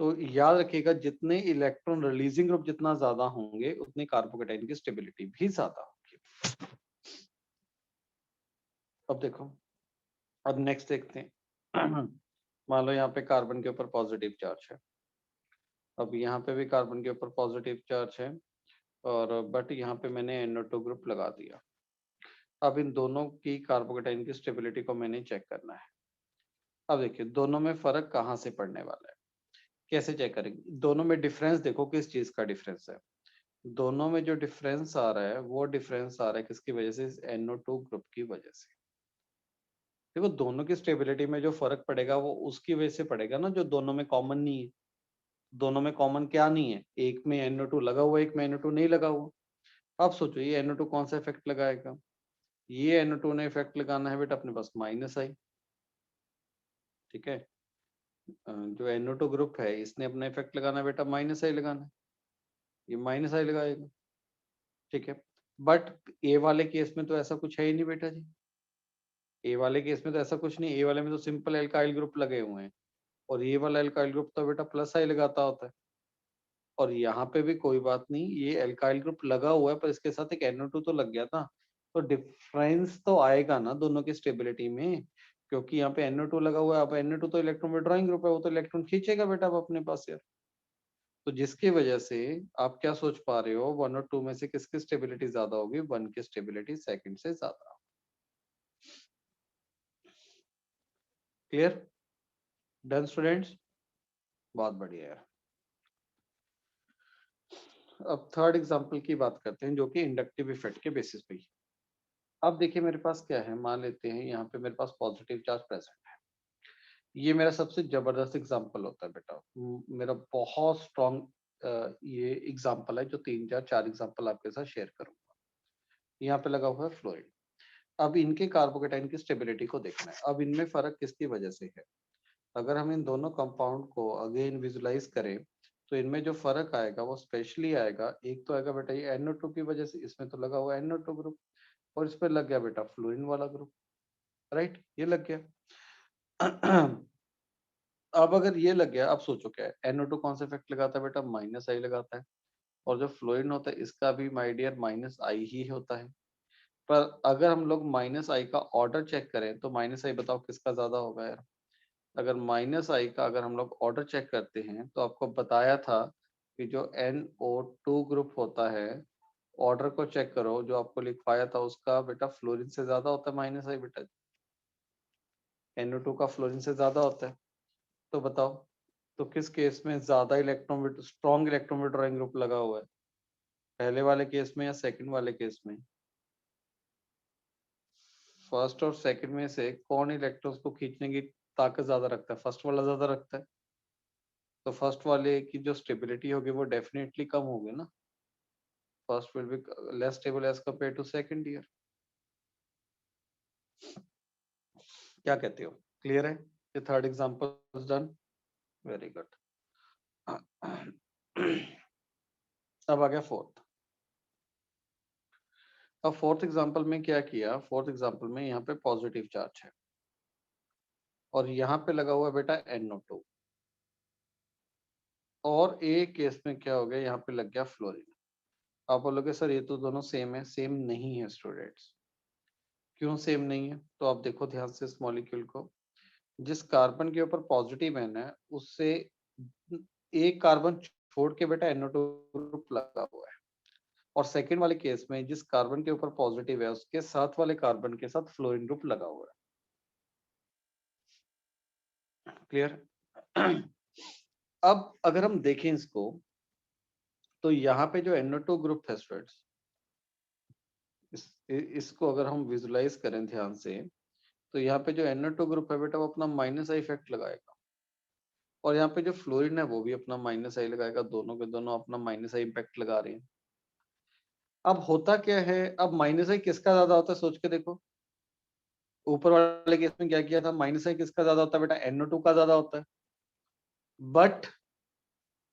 तो याद रखिएगा जितने इलेक्ट्रॉन रिलीजिंग ग्रुप जितना ज्यादा होंगे उतनी कार्बोकेटाइन की स्टेबिलिटी भी ज्यादा होगी। अब देखो, अब नेक्स्ट देखते हैं। मान लो यहाँ पे कार्बन के ऊपर पॉजिटिव चार्ज है, अब यहाँ पे भी कार्बन के ऊपर पॉजिटिव चार्ज है, और बट यहाँ पे मैंने NO2 ग्रुप लगा दिया। अब इन दोनों की कार्बोकेटाइन की स्टेबिलिटी को मैंने चेक करना है। अब देखिए दोनों में फर्क कहाँ से पड़ने वाला है, कैसे चेक करेंगे? दोनों में डिफरेंस देखो, किस चीज का डिफरेंस है। दोनों में जो डिफरेंस आ रहा है वो डिफरेंस आ रहा है किसकी वजह से? इस NO2 ग्रुप की वजह से। देखो दोनों की स्टेबिलिटी में जो फर्क पड़ेगा वो उसकी वजह से पड़ेगा ना, जो दोनों में कॉमन नहीं है। दोनों में कॉमन क्या नहीं है? एक में NO2 लगा हुआ है, एक में NO2 नहीं लगा हुआ। अब सोचो ये NO2 कौन सा इफेक्ट लगाएगा? ये NO2 ने इफेक्ट लगाना है बेटा अपने पास माइनस आई, ठीक है। जो NO2 ग्रुप है इसने अपना इफेक्ट लगाना है बेटा माइनस आई लगाना है, ये माइनस आई लगाएगा, ठीक है। बट ए वाले केस में तो ऐसा कुछ है ही नहीं बेटा जी। ए वाले केस में तो ऐसा कुछ नहीं, ए वाले में तो सिंपल एल्काइल ग्रुप लगे हुए हैं, और ये वाला एल्काइल ग्रुप तो बेटा प्लस आई लगाता होता है। और यहाँ पे भी कोई बात नहीं, ये एल्काइल ग्रुप लगा हुआ है पर इसके साथ एक NO2 तो लग गया था, तो डिफरेंस तो आएगा ना दोनों की स्टेबिलिटी में, क्योंकि यहाँ पे NO2 लगा हुआ है। अब NO2 तो इलेक्ट्रॉन विड्रॉइंग ग्रुप है, वो तो इलेक्ट्रॉन खींचेगा बेटा अब अपने पास यार। तो जिसकी वजह से आप क्या सोच पा रहे हो, 1 और 2 में से किसकी स्टेबिलिटी ज्यादा होगी? 1 की स्टेबिलिटी सेकंड से ज्यादा। क्लियर? Done students? बहुत बढ़िया यार। अब थर्ड एग्जांपल की बात करते हैं, जो कि इंडक्टिव इफेक्ट के बेसिस पे ही। अब देखिए मेरे पास क्या है, मान लेते हैं यहाँ पे मेरे पास पॉजिटिव चार्ज प्रेजेंट है। ये मेरा सबसे जबरदस्त एग्जांपल होता है बेटा, मेरा बहुत स्ट्रॉन्ग ये एग्जांपल है, जो 3 4 एग्जांपल आपके साथ शेयर करूंगा। यहाँ पे लगा हुआ है फ्लोरीन। अब इनके कार्बोकेटाइन की स्टेबिलिटी को देखना है। अब इनमें फर्क किसकी वजह से है? अगर हम इन दोनों कंपाउंड को अगेन विजुलाइज करें, तो इनमें जो फर्क आएगा वो स्पेशली आएगा, एक तो आएगा बेटा ये NO2 की वजह से, इसमें तो लगा हुआ है NO2 ग्रुप, और इस पे लग गया बेटा फ्लोरीन वाला ग्रुप, राइट, ये लग गया। अब अगर ये लग गया, अब सोचो क्या है, NO2 कौन सा इफेक्ट लगाता है बेटा? माइनस आई लगाता है, और जो फ्लोरीन होता है इसका भी माय डियर माइनस आई ही होता है। पर अगर हम लोग माइनस आई का ऑर्डर चेक करें, तो माइनस आई बताओ किसका ज्यादा होगा यार? अगर माइनस आई का अगर हम लोग ऑर्डर चेक करते हैं, तो आपको बताया था कि जो NO2 ग्रुप होता है, ऑर्डर को चेक करो, जो आपको लिखवाया था उसका बेटा फ्लोरीन से ज्यादा होता है माइनस आई बेटा। NO2 का फ्लोरीन से ज्यादा होता है, तो बताओ तो किस केस में ज्यादा electron strong electron withdrawing group लगा हुआ है? पहले वाले केस में या सेकंड वाले केस में? फर्स्ट और सेकंड में से कौन इलेक्ट्रॉन्स को खींचने की ताकत ज्यादा रखता है? फर्स्ट वाला ज्यादा रखता है, तो फर्स्ट वाले की जो स्टेबिलिटी होगी वो डेफिनेटली कम होगी ना। First will be less stable as compare to second year. क्या कहते हो? क्लियर है? ये third example done, very good. अब आ गया फोर्थ। अब फोर्थ एग्जांपल में क्या किया? फोर्थ एग्जांपल में यहाँ पे पॉजिटिव चार्ज है, और यहाँ पे लगा हुआ है बेटा NO2, और एक केस में क्या हो गया, यहाँ पे लग गया फ्लोरीन। आप बोलोगे सर ये तो दोनों सेम है, सेम नहीं है स्टूडेंट्स। क्यों सेम नहीं है? तो आप देखो ध्यान से इस मॉलिक्यूल को, जिस कार्बन के ऊपर पॉजिटिव एन है उससे एक कार्बन छोड़ के बेटा NO2 ग्रुप लगा हुआ है, और सेकंड वाले केस में जिस कार्बन के ऊपर पॉजिटिव है उसके साथ वाले कार्बन के साथ फ्लोरीन ग्रुप लगा हुआ है। क्लियर? अब अगर हम देखें इसको, तो यहाँ पे जो NO2 ग्रुप है स्टूडेंट्स, इसको अगर हम विजुलाइज करें ध्यान से, तो यहाँ पे जो NO2 ग्रुप है बेटा वो अपना माइनस आई इफेक्ट लगाएगा, और यहाँ पे जो फ्लोरीन है वो भी अपना माइनस आई लगाएगा, दोनों के दोनों अपना माइनस आई इम्पैक्ट लगा रहे हैं। अब होता क्या है, अब माइनस आई किसका ज्यादा होता है सोच के देखो। ऊपर वाले केस में क्या किया था, माइनस आई किसका ज्यादा होता है बेटा? NO2 का ज्यादा होता है। बट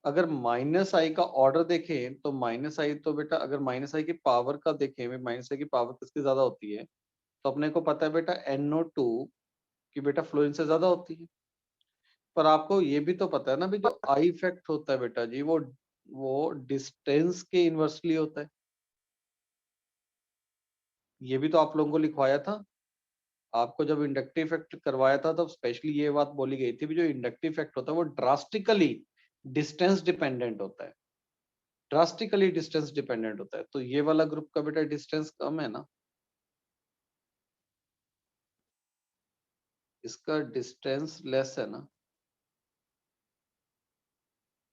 अगर माइनस आई का ऑर्डर देखें, तो माइनस आई तो बेटा अगर माइनस आई की पावर का देखें, माइनस आई की पावर किसकी ज्यादा होती है, तो अपने को पता है बेटा NO2 की बेटा फ्लोरीन से ज्यादा होती है। पर आपको ये भी तो पता है ना भी, जो आई इफेक्ट होता है बेटा जी, वो डिस्टेंस के इनवर्सली होता है। ये भी तो आप लोगों को लिखवाया था। आपको जब इंडक्टिव इफेक्ट करवाया था तो स्पेशली ये बात बोली गई थी, जो इंडक्टिव इफेक्ट होता है वो ड्रास्टिकली डिस्टेंस डिपेंडेंट होता है, ड्रास्टिकली डिस्टेंस डिपेंडेंट होता है। तो ये वाला ग्रुप का बेटा डिस्टेंस कम है ना, इसका डिस्टेंस लेस है ना,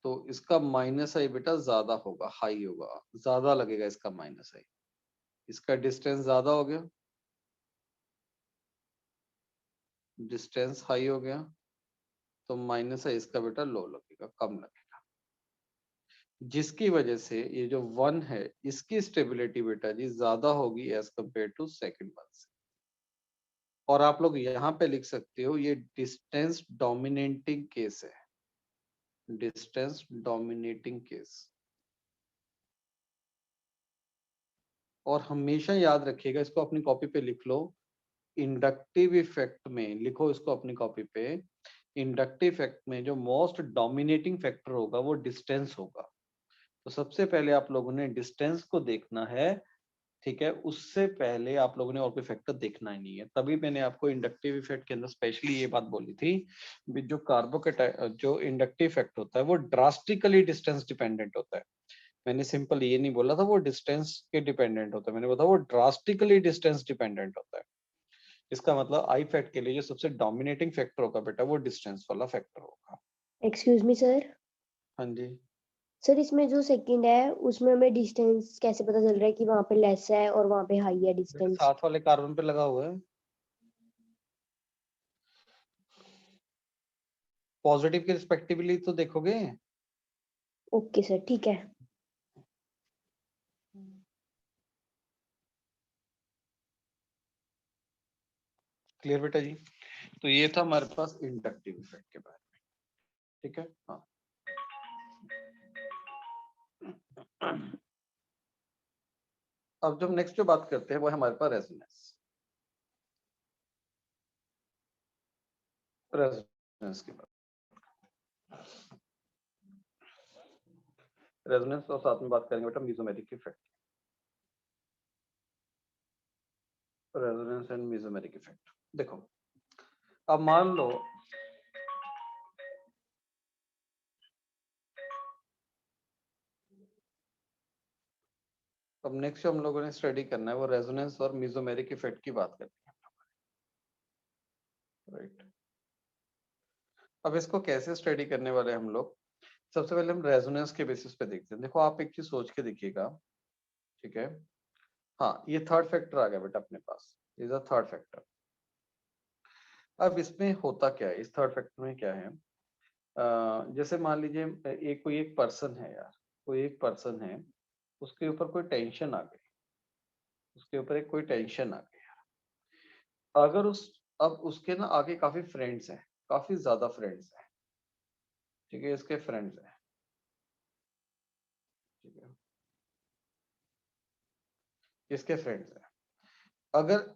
तो इसका माइनस आई बेटा ज्यादा होगा, हाई होगा, ज्यादा लगेगा इसका माइनस आई। इसका डिस्टेंस ज्यादा हो गया, डिस्टेंस हाई हो गया, तो माइनस आई इसका बेटा लो लगेगा, कम लगेगा, जिसकी वजह से ये जो 1 है इसकी स्टेबिलिटी बेटा जी ज्यादा होगी as compare to second one से। और आप लोग यहाँ पे लिख सकते हो ये डिस्टेंस डोमिनेटिंग केस है, डिस्टेंस डोमिनेटिंग केस। और हमेशा याद रखिएगा, इसको अपनी कॉपी पे लिख लो, इंडक्टिव इफेक्ट में लिखो इसको अपनी कॉपी पे, इंडक्टिव इफेक्ट में जो मोस्ट डोमिनेटिंग फैक्टर होगा वो डिस्टेंस होगा। तो सबसे पहले आप लोगों ने डिस्टेंस को देखना है, ठीक है, उससे पहले आप लोगों ने और कोई फैक्टर देखना ही नहीं है। तभी मैंने आपको इंडक्टिव इफेक्ट के अंदर स्पेशली ये बात बोली थी, जो जो इंडक्टिव इफेक्ट होता है वो ड्रास्टिकली डिस्टेंस डिपेंडेंट होता है। मैंने सिंपल ये नहीं बोला था वो डिस्टेंस के डिपेंडेंट होता है, मैंने बोला वो ड्रास्टिकली डिस्टेंस डिपेंडेंट होता है। इसका मतलब आई फैक्ट के लिए जो सबसे डोमिनेटिंग फैक्टर होगा बेटा वो डिस्टेंस वाला फैक्टर होगा। Excuse me sir. हाँ जी, सर इसमें जो सेकंड है उसमें हमें डिस्टेंस कैसे पता चल रहा है कि वहां पे लेस है और वहां पे हाई है बेटा डिस्टेंस? साथ वाले कार्बन पे लगा हुआ है, पॉजिटिव के रिस्पेक्टिवली तो देखोगे। ओके सर, ठीक है। क्लियर बेटा जी। तो ये था हमारे पास इंडक्टिव इफेक्ट के बारे में, ठीक है। हाँ, अब जब नेक्स्ट जो बात करते हैं वो है हमारे पास रेजोनेंस। रेजोनेंस के बाद रेजोनेंस और साथ में बात करेंगे बेटा mesomeric effect, resonance and mesomeric effect. देखो अब मान लो अब नेक्स्ट जो हम लोगों ने स्टडी करना है वो रेजोनेंस और मेसोमेरिक इफेक्ट की बात करनी है, राइट। अब इसको कैसे स्टडी करने वाले हम लोग, सबसे पहले हम रेजोनेंस के बेसिस पे देखते हैं। देखो आप एक चीज सोच के देखिएगा, ठीक है। हाँ, ये थर्ड फैक्टर आ गया बेटा अपने पास, इज अ थर्ड फैक्टर। अब इसमें होता क्या है, इस थर्ड फैक्टर में क्या है, जैसे मान लीजिए एक कोई एक पर्सन है यार, कोई एक पर्सन है, उसके ऊपर कोई टेंशन आ गई, उसके ऊपर एक कोई टेंशन आ गई। अगर उस अब उसके ना आगे काफी फ्रेंड्स हैं, काफी ज्यादा फ्रेंड्स हैं, ठीक है, इसके फ्रेंड्स हैं, ठीक है, इसके फ्रेंड्स हैं। अगर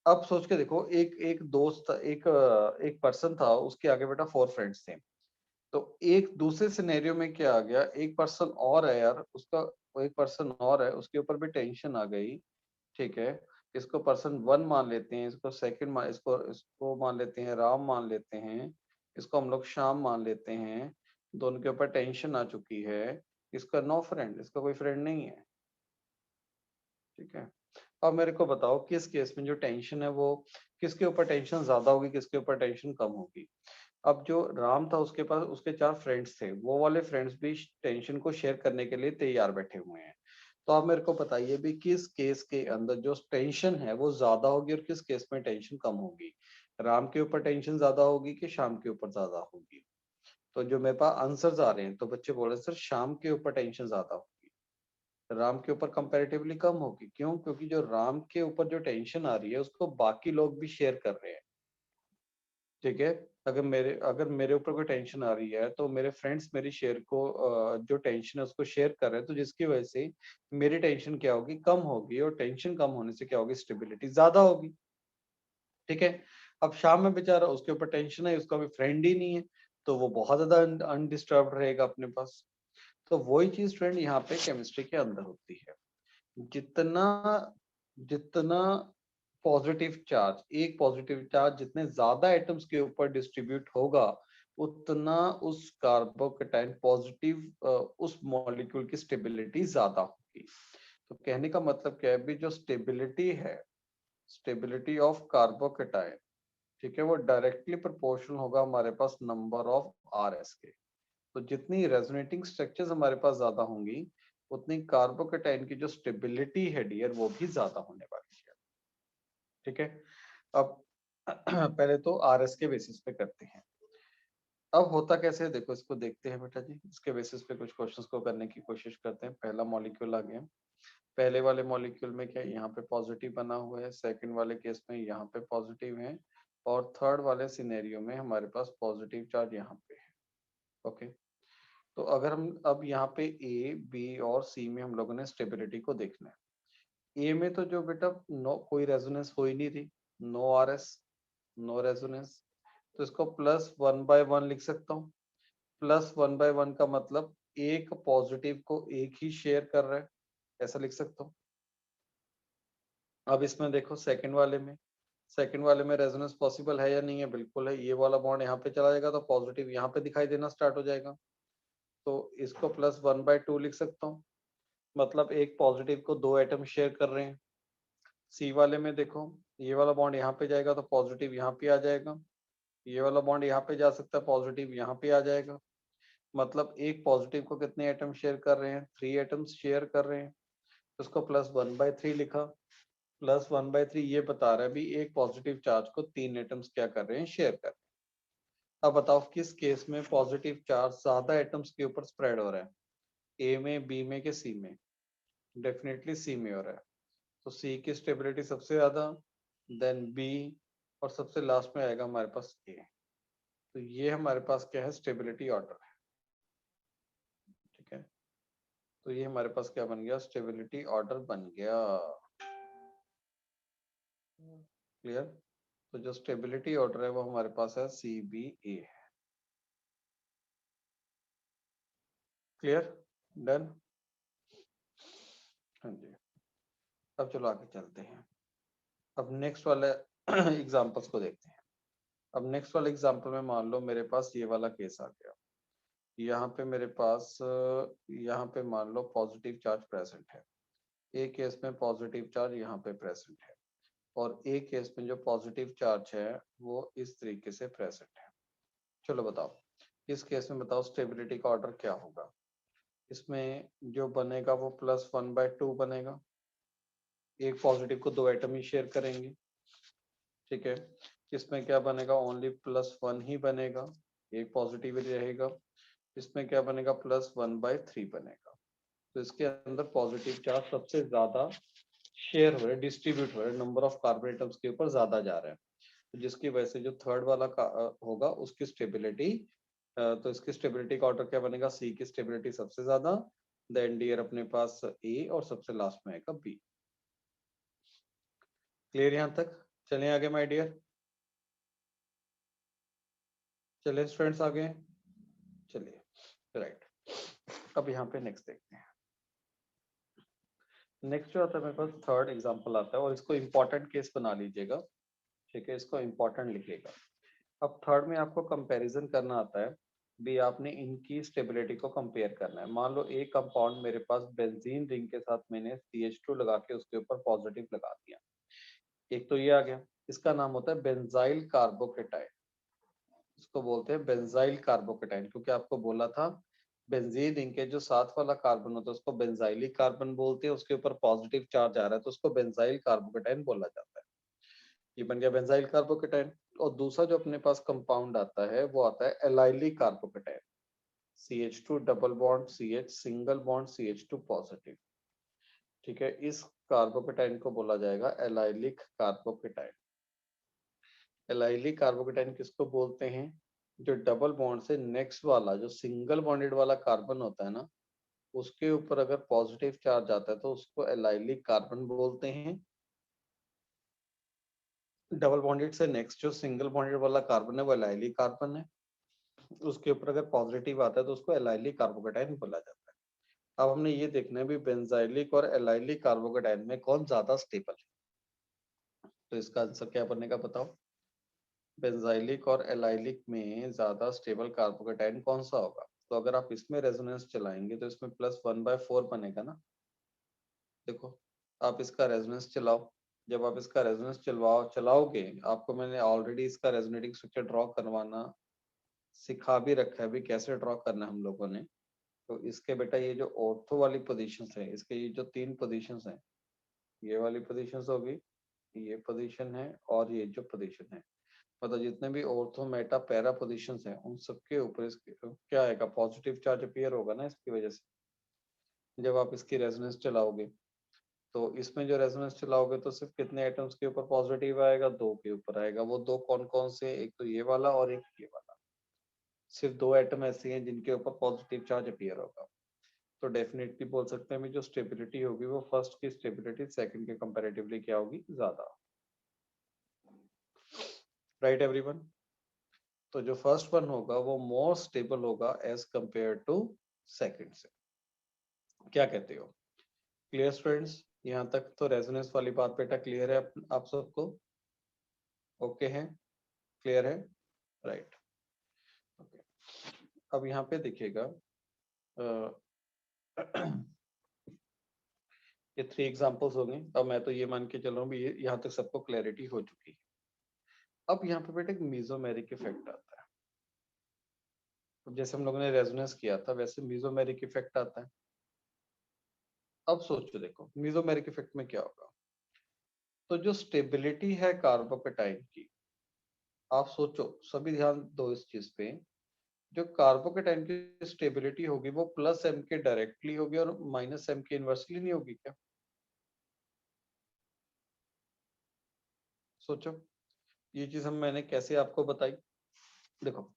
अब सोच के देखो, एक एक दोस्त एक पर्सन था, उसके आगे बेटा 4 फ्रेंड्स थे। तो एक दूसरे सिनेरियो में क्या आ गया, एक पर्सन और है यार उसका, वो एक पर्सन और है उसके ऊपर भी टेंशन आ गई, ठीक है। इसको पर्सन 1 मान लेते हैं, इसको सेकंड मान, इसको इसको मान लेते हैं राम मान लेते हैं, इसको हम लोग श्याम मान लेते हैं। दोनों के ऊपर टेंशन आ चुकी है, इसका नो फ्रेंड, इसका कोई फ्रेंड नहीं है, ठीक है। अब मेरे को बताओ किस केस में जो टेंशन है वो किसके ऊपर टेंशन ज्यादा होगी, किसके ऊपर टेंशन कम होगी। अब जो राम था उसके पास उसके 4 फ्रेंड्स थे, वो वाले फ्रेंड्स भी टेंशन को शेयर करने के लिए तैयार बैठे हुए हैं। तो आप मेरे को बताइए भी किस केस के अंदर जो टेंशन है वो ज्यादा होगी और किस केस में टेंशन कम होगी। राम के ऊपर टेंशन ज्यादा होगी कि श्याम के ऊपर ज्यादा होगी। तो जो मेरे पास आंसर्स आ रहे हैं, तो बच्चे बोल रहे हैं सर श्याम के ऊपर टेंशन ज्यादा होगी, राम के ऊपर कंपैरेटिवली कम होगी। क्यों? क्योंकि जो राम के ऊपर जो टेंशन आ रही है उसको बाकी लोग भी शेयर कर रहे हैं, ठीक है। अगर मेरे ऊपर कोई टेंशन आ रही है तो मेरे फ्रेंड्स मेरी शेयर को जो टेंशन है उसको शेयर कर रहे हैं, तो जिसकी वजह से मेरी टेंशन क्या होगी, कम होगी, और टेंशन कम होने से क्या होगी, स्टेबिलिटी ज्यादा होगी, ठीक है। अब शाम में बेचारा उसके ऊपर टेंशन है, उसका भी फ्रेंड ही नहीं है, तो वो बहुत ज्यादा अनडिस्टर्ब रहेगा अपने पास। तो वही चीज फ्रेंड यहाँ पे केमिस्ट्री के अंदर होती है। जितना जितना पॉजिटिव चार्ज, एक पॉजिटिव चार्ज जितने ज्यादा एटम्स के ऊपर डिस्ट्रीब्यूट होगा उतना उस कार्बोकेटाइन पॉजिटिव उस मॉलिक्यूल की स्टेबिलिटी ज्यादा होगी। तो कहने का मतलब क्या है भी, जो स्टेबिलिटी है, स्टेबिलिटी ऑफ कार्बोकेटाइन, ठीक है, वो डायरेक्टली प्रोपोर्शनल होगा हमारे पास नंबर ऑफ आर एस के। तो जितनी रेजोनेटिंग स्ट्रक्चर्स हमारे पास ज्यादा होंगी उतनी कार्बोकेटाइन की जो स्टेबिलिटी है डियर वो भी ज्यादा होने वाली है। ठीक है, अब पहले तो आर एस के बेसिस पे करते हैं। अब होता कैसे है देखो, इसको देखते हैं बेटा जी, इसके बेसिस पे कुछ क्वेश्चंस को करने की कोशिश करते हैं। पहला मॉलिक्यूल आ गया, पहले वाले मॉलिक्यूल में क्या यहाँ पे पॉजिटिव बना हुआ है, सेकंड वाले केस में यहाँ पे पॉजिटिव है, और थर्ड वाले सिनेरियो में हमारे पास पॉजिटिव चार्ज यहाँ पे है। ओके, तो अगर हम अब यहाँ पे ए बी और सी में हम लोगों ने स्टेबिलिटी को देखना है। ए में तो जो बेटा नो कोई रेजोनेंस हो ही नहीं रही, no R S, no resonance, तो इसको +1/1 लिख सकता हूँ। +1/1 का मतलब एक पॉजिटिव को एक ही शेयर कर रहा है, ऐसा लिख सकता हूँ। अब इसमें देखो सेकंड वाले में, सेकंड वाले में रेजोनेंस पॉसिबल है या नहीं है, बिल्कुल है। ये वाला बॉन्ड यहाँ पे चला जाएगा तो पॉजिटिव यहाँ पे दिखाई देना स्टार्ट हो जाएगा, तो इसको +1/2 लिख सकता हूँ, मतलब एक पॉजिटिव को दो एटम शेयर कर रहे हैं। सी वाले में देखो, ये वाला बॉन्ड यहाँ पे जाएगा तो पॉजिटिव यहाँ पे आ जाएगा, ये वाला बॉन्ड यहाँ पे जा सकता है, पॉजिटिव यहाँ पे आ जाएगा, मतलब एक पॉजिटिव को कितने एटम शेयर कर रहे हैं, 3 एटम्स शेयर कर रहे हैं, तो उसको +1/3 लिखा। +1/3 ये बता रहा है भी एक पॉजिटिव चार्ज को 3 एटम्स क्या कर रहे हैं, शेयर कर रहे हैं। अब बताओ किस केस में पॉजिटिव चार्ज ज्यादा एटम्स के ऊपर स्प्रेड हो रहा है, ए में, बी में के सी में? डेफिनेटली सी में हो रहा है, तो सी की स्टेबिलिटी सबसे ज्यादा, देन बी, और सबसे लास्ट में आएगा हमारे पास ए। तो ये हमारे पास क्या है, स्टेबिलिटी ऑर्डर है। ठीक है, तो ये हमारे पास क्या बन गया, स्टेबिलिटी ऑर्डर बन गया। क्लियर? तो जो स्टेबिलिटी ऑर्डर है वो हमारे पास है CBA है। क्लियर? डन? हाँ जी, अब चलो आगे चलते हैं। अब नेक्स्ट वाले एग्जांपल्स को देखते हैं। अब नेक्स्ट वाले एग्जांपल में मान लो मेरे पास ये वाला केस आ गया, यहाँ पे मेरे पास यहाँ पे मान लो पॉजिटिव चार्ज प्रेजेंट है, एक केस में पॉजिटिव चार्ज यहाँ पे प्रेजेंट है, और एक केस में जो पॉजिटिव चार्ज है वो इस तरीके से प्रेजेंट है। चलो बताओ इस केस में बताओ स्टेबिलिटी का ऑर्डर क्या होगा। इसमें जो बनेगा वो +1/2 बनेगा, एक पॉजिटिव को दो एटम ही शेयर करेंगे। ठीक है, इसमें क्या बनेगा, ओनली +1 ही बनेगा, एक पॉजिटिव ही रहेगा। इसमें क्या बनेगा, +1/3 बनेगा। तो इसके अंदर पॉजिटिव चार्ज सबसे ज्यादा शेयर हो रहा है, डिस्ट्रीब्यूट हो रहा है, नंबर ऑफ कार्बन एटम्स के ऊपर ज्यादा जा रहा है, तो जिसकी वजह से जो थर्ड वाला का होगा उसकी स्टेबिलिटी, तो इसकी स्टेबिलिटी का ऑर्डर क्या बनेगा, सी की स्टेबिलिटी सबसे ज्यादा, देन डियर अपने पास ए, और सबसे लास्ट में आएगा बी। क्लियर यहाँ तक? चलें आगे माय डियर, चलिए स्टूडेंट्स आगे, चलिए राइट। अब यहाँ पे नेक्स्ट देखते हैं। नेक्स्ट जो आता है मेरे पास थर्ड एग्जांपल आता है, और इसको इंपॉर्टेंट केस बना लीजिएगा। ठीक है, इसको इंपॉर्टेंट लिखिएगा। अब थर्ड में आपको कंपैरिजन करना आता है भी, आपने इनकी स्टेबिलिटी को कंपेयर करना है। मान लो एक कंपाउंड मेरे पास बेंजीन रिंग के साथ मैंने CH2 लगा के उसके ऊपर पॉजिटिव लगा दिया, एक तो ये आ गया, इसका नाम होता है बेंजाइल कार्बोकेटाइन। इसको बोलते हैं बेंजाइल कार्बोकेटाइन, क्योंकि आपको बोला था बेंजीन रिंग के जो साथ वाला कार्बन होता है उसको बेंजाइलिक कार्बन बोलते हैं, उसके ऊपर पॉजिटिव चार्ज आ रहा है तो उसको बेंजाइल कार्बोकेटाइन बोला जाता है। ये बन गया बेंजाइल कार्बोकेटाइन। और दूसरा जो अपने पास कंपाउंड आता है वो आता है allylic carbocation, CH2 double bond CH single bond CH2 positive. ठीक है, इस कार्बोकेटाइन को बोला जाएगा एलाइलिक कार्बोकेटाइन। एलाइलिक कार्बोकेटाइन किसको बोलते हैं, जो डबल बॉन्ड से नेक्स्ट वाला जो सिंगल बॉन्डेड वाला कार्बन होता है ना, उसके ऊपर अगर पॉजिटिव चार्ज आता है तो उसको एलाइलिक कार्बन बोलते हैं। डबल बॉन्डेड से नेक्स्ट जो सिंगल बॉन्डेड वाला कार्बन है वो एलाइलिक कार्बन है, उसके ऊपर अगर पॉजिटिव आता है तो उसको एलाइलिक कार्बोकेटाइन बोला जाता है। अब हमने ये देखना है भी बेंजाइलिक और एलाइलिक कार्बोकेटाइन में कौन ज्यादा स्टेबल है। तो इसका आंसर क्या बनेगा बताओ? बेंजाइलिक और एलाइलिक में ज्यादा स्टेबल कार्बोकेटाइन कौन सा होगा? तो अगर आप इसमें रेजोनेंस चलाएंगे तो इसमें +1/4 बनेगा ना। देखो, आप इसका रेजोनेंस चलाओ। जब आप इसका रेजोनेंस चलाओगे, आपको मैंने ऑलरेडी इसका रेजोनेटिंग स्ट्रक्चर ड्रॉ करवाना सिखा भी रखा है भी, कैसे ड्रॉ करना है हम लोगों ने। तो इसके बेटा ये जो ऑर्थो वाली पोजीशंस है, इसके ये जो 3 पोजीशंस हैं, ये वाली पोजीशंस होगी, ये पोजीशन है और ये जो पोजीशन है, मतलब जितने भी ऑर्थो मेटा पैरा पोजीशंस हैं उन सबके ऊपर इसके क्या आएगा? पॉजिटिव चार्ज अपीयर होगा ना इसकी वजह से। जब आप इसकी रेजोनेंस चलाओगे तो इसमें जो रेजोनेंस चलाओगे तो सिर्फ कितने एटम्स के ऊपर पॉजिटिव आएगा? 2 के ऊपर आएगा। वो 2 कौन कौन से? एक तो ये वाला और एक ये वाला। सिर्फ 2 एटम ऐसे हैं जिनके ऊपर पॉजिटिव चार्ज अपीयर होगा। तो डेफिनेटली बोल सकते हैं जो स्टेबिलिटी होगी वो फर्स्ट की स्टेबिलिटी सेकंड के कंपैरेटिवली क्या होगी? ज्यादा। Right everyone? तो जो फर्स्ट वन होगा वो मोर स्टेबल होगा एज कंपेयर टू सेकंड से। क्या कहते हो? Clear students? यहाँ तक तो रेजोनेंस वाली बात बेटा क्लियर है आप सबको? ओके है? क्लियर है? राइट। ओके, अब यहाँ पे देखिएगा ये 3 एग्जांपल्स हो गए। अब मैं तो ये मान के चल रहा हूँ भी यहाँ तक सबको क्लैरिटी हो चुकी है। अब यहाँ पे बेटा एक मीजोमेरिक इफेक्ट आता है। तो जैसे हम लोगों ने रेजोनेंस किया था वैसे मीजोमेरिक इफेक्ट आता है। अब सोचो, देखो मीजोमेरिक इफेक्ट में क्या होगा। तो जो स्टेबिलिटी है कार्बोकेटाइन की, आप सोचो, सभी ध्यान दो इस चीज पे, जो कार्बोकेटाइन की स्टेबिलिटी होगी वो +m के डायरेक्टली होगी और -m के इनवर्सली नहीं होगी क्या? सोचो, ये चीज मैंने कैसे आपको बताई। देखो,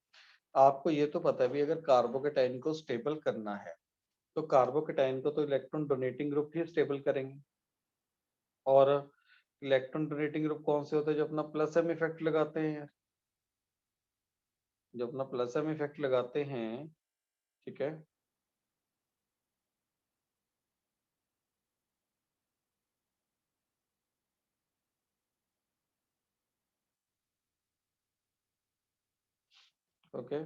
आपको ये तो पता है भी अगर कार्बोकेटाइन को स्टेबल करना है तो कार्बोकेटाइन को तो इलेक्ट्रॉन डोनेटिंग ग्रुप ही स्टेबल करेंगे। और इलेक्ट्रॉन डोनेटिंग ग्रुप कौन से होते हैं? जो अपना +m इफेक्ट लगाते हैं, जो अपना +m इफेक्ट लगाते हैं। ठीक है, ओके।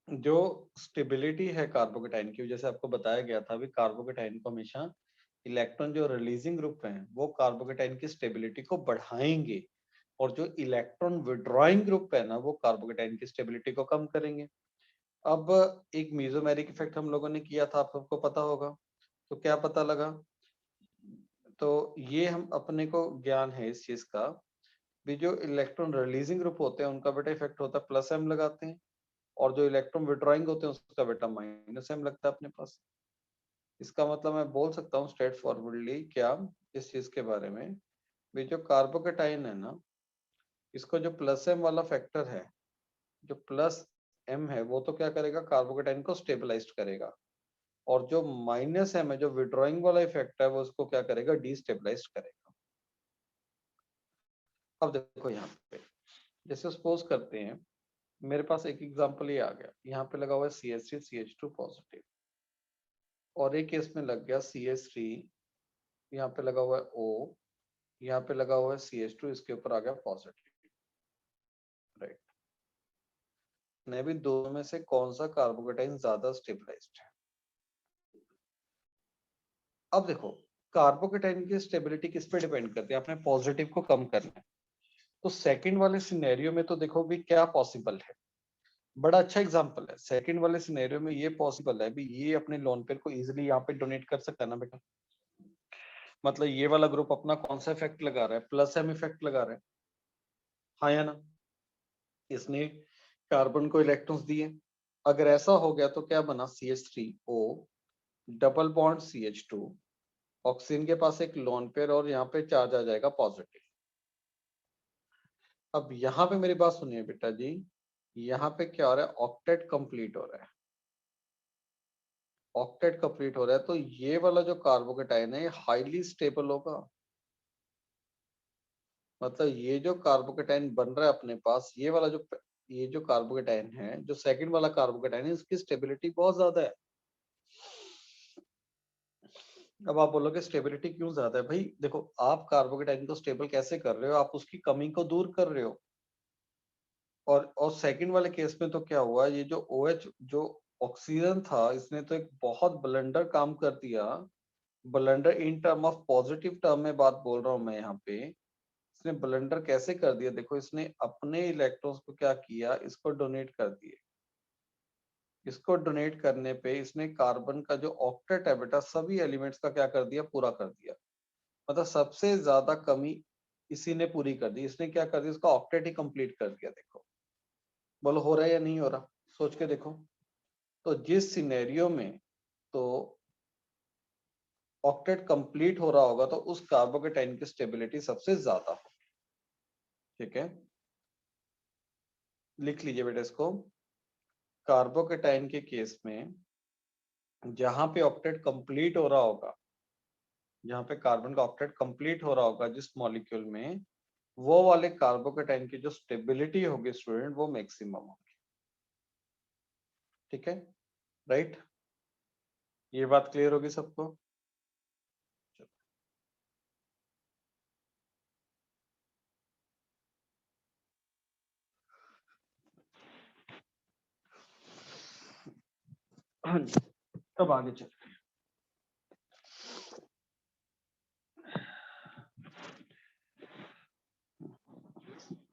जो स्टेबिलिटी है कार्बोकेटाइन की, जैसे आपको बताया गया था, अभी कार्बोकेटाइन को हमेशा इलेक्ट्रॉन जो रिलीजिंग ग्रुप हैं वो कार्बोकेटाइन की स्टेबिलिटी को बढ़ाएंगे, और जो इलेक्ट्रॉन विड्रॉइंग ग्रुप है ना वो कार्बोकेटाइन की स्टेबिलिटी को कम करेंगे। अब एक मीजोमेरिक इफेक्ट हम लोगों ने किया था, आप सबको पता होगा। तो क्या पता लगा? तो ये हम अपने को ज्ञान है इस चीज का भी, जो इलेक्ट्रॉन रिलीजिंग ग्रुप होते हैं उनका बेटा इफेक्ट होता है +m लगाते हैं, और जो इलेक्ट्रॉन विड्रॉइंग होते हैं उसका बेटा -m लगता है अपने पास। इसका मतलब मैं बोल सकता हूँ स्ट्रेट फॉरवर्डली क्या इस चीज के बारे में भी, जो कार्बोकेटाइन है ना, इसको जो +m वाला फैक्टर है, जो +m है वो तो क्या करेगा? कार्बोकेटाइन को स्टेबलाइज करेगा। और जो -m है, जो विड्रॉइंग वाला इफेक्ट है, वो उसको क्या करेगा? डिस्टेबलाइज करेगा। अब देखो यहाँ पे, जैसे सपोज करते हैं मेरे पास एक एग्जांपल ये आ गया, यहाँ पे लगा हुआ है CH3CH2 पॉजिटिव, और एक केस में लग गया CH3, यहाँ पे लगा हुआ है O, यहाँ पे लगा हुआ है CH2, इसके ऊपर आ गया पॉजिटिव। राइट, मैं भी दोनों में से कौन सा कार्बोकेटाइन ज्यादा स्टेबलाइज्ड है? अब देखो, कार्बोकेटाइन की स्टेबिलिटी किस पे डिपेंड करती है? आपने पॉजिटिव को कम करना है। तो सेकंड वाले सिनेरियो में तो देखो भी क्या पॉसिबल है। बड़ा अच्छा एग्जांपल है। सेकंड वाले सिनेरियो में ये पॉसिबल है भी, ये अपने लोन पेयर को इजीली यहाँ पे डोनेट कर सकता है ना बेटा। मतलब ये वाला ग्रुप अपना कौन सा इफेक्ट लगा रहा है? +m इफेक्ट लगा रहा है, हाँ या ना? इसने कार्बन को इलेक्ट्रॉन्स दिए। अगर ऐसा हो गया तो क्या बना? CH3O double bond CH2, oxygen के पास एक लोन पेयर और यहाँ पे चार्ज आ जाएगा पॉजिटिव। अब यहाँ पे मेरी बात सुनिए बेटा जी, यहाँ पे क्या हो रहा है? ऑक्टेट कंप्लीट हो रहा है। ऑक्टेट कंप्लीट हो रहा है तो ये वाला जो कार्बोकेटाइन है हाईली स्टेबल होगा। मतलब ये जो कार्बोकेटाइन बन रहा है अपने पास, ये जो कार्बोकेटाइन है, जो सेकंड वाला कार्बोकेटाइन है, इसकी स्टेबिलिटी बहुत ज्यादा है। अब आप बोलोगे स्टेबिलिटी क्यों ज्यादा है? भाई देखो, आप कार्बोकेटाइन को स्टेबल कैसे कर रहे हो? आप उसकी कमी को दूर कर रहे हो। और सेकंड वाले केस में तो क्या हुआ, ये जो OH जो ऑक्सीजन था, इसने तो एक बहुत ब्लंडर काम कर दिया। Blunder in term of positive term में बात बोल रहा हूं मैं यहाँ पे। इसने ब्लंडर कैसे कर दिया? देखो, इसने अपने इलेक्ट्रॉन्स को क्या किया, इसको डोनेट कर दिए। इसको डोनेट करने पे इसने कार्बन का जो ऑक्टेट है बेटा, सभी एलिमेंट्स का क्या कर दिया, पूरा कर दिया। मतलब सबसे ज्यादा कमी इसी ने पूरी कर दी। इसने क्या कर दिया, इसका ऑक्टेट ही कंप्लीट कर दिया। देखो, बोलो हो रहा है या नहीं हो रहा? सोच के देखो। तो जिस सिनेरियो में तो ऑक्टेट कंप्लीट हो रहा होगा, तो उस कार्बोकेटाइन की स्टेबिलिटी सबसे ज्यादा हो। ठीक है, लिख लीजिए बेटा इसको। कार्बोकेटाइन के केस में जहां पे ऑक्टेट कंप्लीट हो रहा होगा, जहां पे कार्बन का ऑक्टेट कंप्लीट हो रहा होगा जिस मॉलिक्यूल में, वो वाले कार्बोकेटाइन की जो स्टेबिलिटी होगी स्टूडेंट, वो मैक्सिमम होगी। ठीक है, राइट? ये बात क्लियर होगी सबको? हाँ जी, तब आगे चल।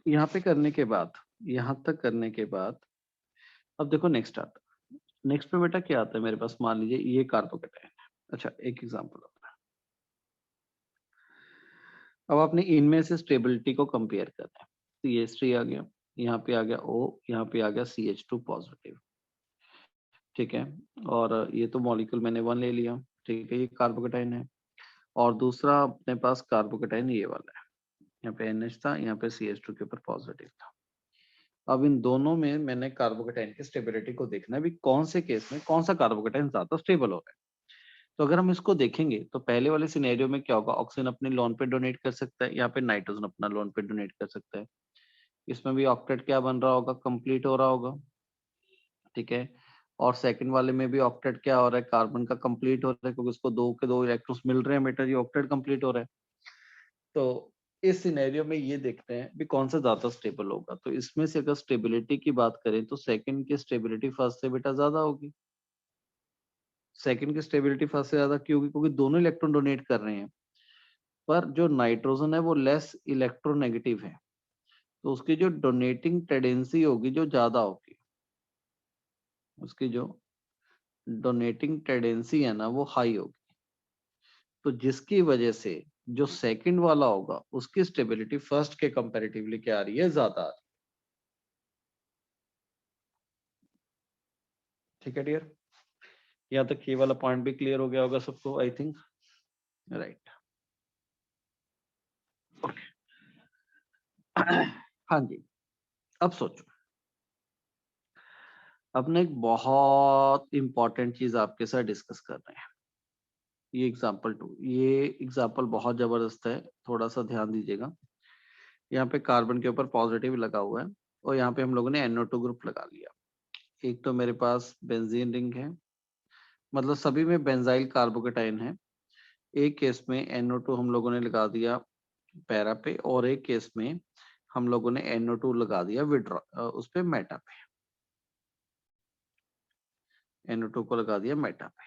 यहाँ पे करने के बाद, यहाँ तक करने के बाद, अब देखो नेक्स्ट आता है। नेक्स्ट पे बेटा क्या आता है मेरे पास? मान लीजिए ये कार्बोकेटाइन है। अच्छा, एक एग्जांपल होता है। अब आपने इनमें से स्टेबिलिटी को कंपेयर करना है। CH3 आ गया, यहाँ पे आ गया O, यहाँ पे आ गया CH2 पॉजिटिव। ठीक है, और ये तो मॉलिक्यूल मैंने 1 ले लिया। ठीक है, ये कार्बोकेटाइन है। और दूसरा अपने पास कार्बोकेटाइन ये वाला है, यहाँ पे NH था, यहाँ पे CH2 के ऊपर पॉजिटिव था। अब इन दोनों में मैंने कार्बोकेटाइन की स्टेबिलिटी को देखना है भी, कौन से केस में कौन सा कार्बोकेटाइन ज्यादा स्टेबल हो रहा है। तो अगर हम इसको देखेंगे तो पहले वाले सिनेरियो में क्या होगा, ऑक्सीजन अपने लोन पे डोनेट कर सकता है, यहाँ पे नाइट्रोजन अपना लोन पे डोनेट कर सकता है। इसमें भी ऑक्टेट क्या बन रहा होगा, कंप्लीट हो रहा होगा। ठीक है, और सेकंड वाले में भी ऑक्टेट क्या हो रहा है, कार्बन का कंप्लीट हो रहा है, क्योंकि उसको 2 के 2 इलेक्ट्रॉन्स मिल रहे हैं बेटा, ये ऑक्टेट कंप्लीट हो रहा है। तो इस सिनेरियो में ये देखते हैं भी कौन सा ज्यादा स्टेबल होगा। तो इसमें से अगर स्टेबिलिटी की बात करें तो सेकंड की स्टेबिलिटी फर्स्ट से बेटा ज्यादा होगी। सेकंड की स्टेबिलिटी फर्स्ट से ज्यादा क्यों होगी? क्योंकि दोनों इलेक्ट्रॉन डोनेट कर रहे हैं, पर जो नाइट्रोजन है वो लेस इलेक्ट्रोनेगेटिव है, तो उसकी जो डोनेटिंग टेंडेंसी होगी जो ज्यादा होगी, उसकी जो डोनेटिंग टेंडेंसी है ना वो हाई होगी। तो जिसकी वजह से जो सेकंड वाला होगा उसकी स्टेबिलिटी फर्स्ट के कंपैरेटिवली क्या आ रही है, ज्यादा आ रही है। ठीक है डियर, यहाँ तक ये वाला पॉइंट भी क्लियर हो गया होगा सबको, आई थिंक, राइट? हाँ जी, अब सोचो, अपने एक बहुत इंपॉर्टेंट चीज आपके साथ डिस्कस कर रहे हैं। ये एग्जाम्पल 2, ये एग्जाम्पल बहुत जबरदस्त है, थोड़ा सा ध्यान दीजिएगा। यहाँ पे कार्बन के ऊपर पॉजिटिव लगा हुआ है, और यहाँ पे हम लोगों ने NO2 ग्रुप लगा लिया। एक तो मेरे पास बेंजीन रिंग है, मतलब सभी में बेंजाइल कार्बोकेटाइन है। एक केस में NO2 हम लोगों ने लगा दिया पैरा पे, और एक केस में हम लोगों ने NO2 लगा दिया विड्रॉ उस पे मेटा पे। NO2 को लगा दिया मेटा पे।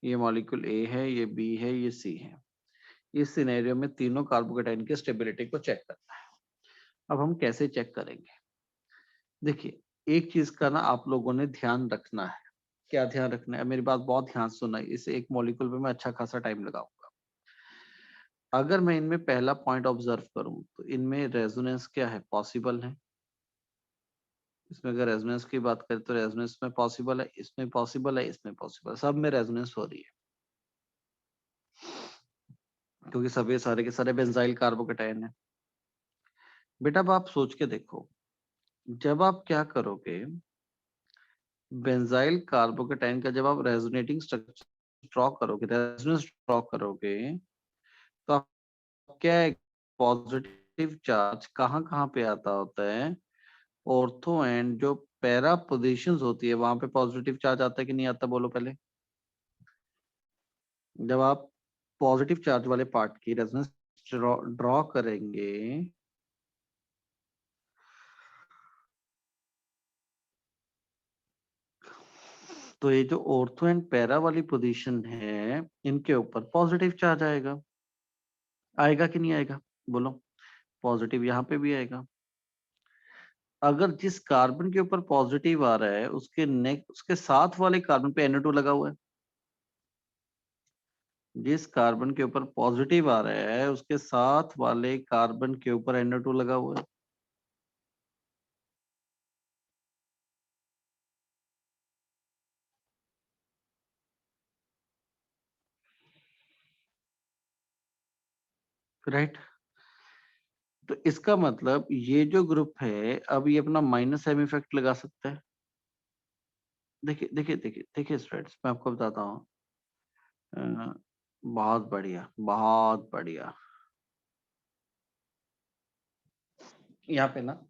ये मॉलिक्यूल A है, ये B है, ये C है। इस सिनेरियो में तीनों कार्बोकेटाइन की स्टेबिलिटी को चेक करना है। अब हम कैसे चेक करेंगे? देखिए, एक चीज का ना आप लोगों ने ध्यान रखना है। क्या ध्यान रखना है? मेरी बात बहुत ध्यान से सुनना, इस एक मॉलिक्यूल पे मैं अच्छा खासा टाइम लगाऊंगा। अगर मैं इनमें पहला पॉइंट ऑब्जर्व करूं तो इनमें रेजोनेंस क्या है, पॉसिबल है। इसमें अगर रेजोनेंस की बात करें तो रेजोनेंस में पॉसिबल है, इसमें पॉसिबल है, इसमें पॉसिबल है, सब में रेजोनेंस हो रही है, क्योंकि सभी सारे के सारे बेंजाइल कार्बोकेटाइन है। बेटा अब आप सोच के देखो, जब आप क्या करोगे, बेंजाइल कार्बोकेटाइन का जब आप रेजोनेटिंग स्ट्रक्चर ड्रॉ करोगे, रेजोनेंस ड्रॉ करोगे, तो आप क्या है, पॉजिटिव चार्ज कहाँ कहाँ पे आता होता है, ऑर्थो एंड जो पैरा पोजीशंस होती है वहां पे पॉजिटिव चार्ज आता है कि नहीं आता, बोलो पहले। जब आप पॉजिटिव चार्ज वाले पार्ट की रेजोनेंस ड्रॉ करेंगे, तो ये जो ऑर्थो एंड पैरा वाली पोजीशन है इनके ऊपर पॉजिटिव चार्ज आएगा। आएगा कि नहीं आएगा बोलो? पॉजिटिव यहाँ पे भी आएगा। अगर जिस कार्बन के ऊपर पॉजिटिव आ रहा है उसके साथ वाले कार्बन पे NO2 लगा हुआ है, जिस कार्बन के ऊपर पॉजिटिव आ रहा है उसके साथ वाले कार्बन के ऊपर NO2 लगा हुआ है। राइट? तो इसका मतलब ये जो ग्रुप है अब ये अपना माइनस एम इफेक्ट लगा सकता है। देखिए देखिए देखिए देखिए स्टूडेंट्स, मैं आपको बताता हूँ। बहुत बढ़िया, बहुत बढ़िया। यहाँ पे ना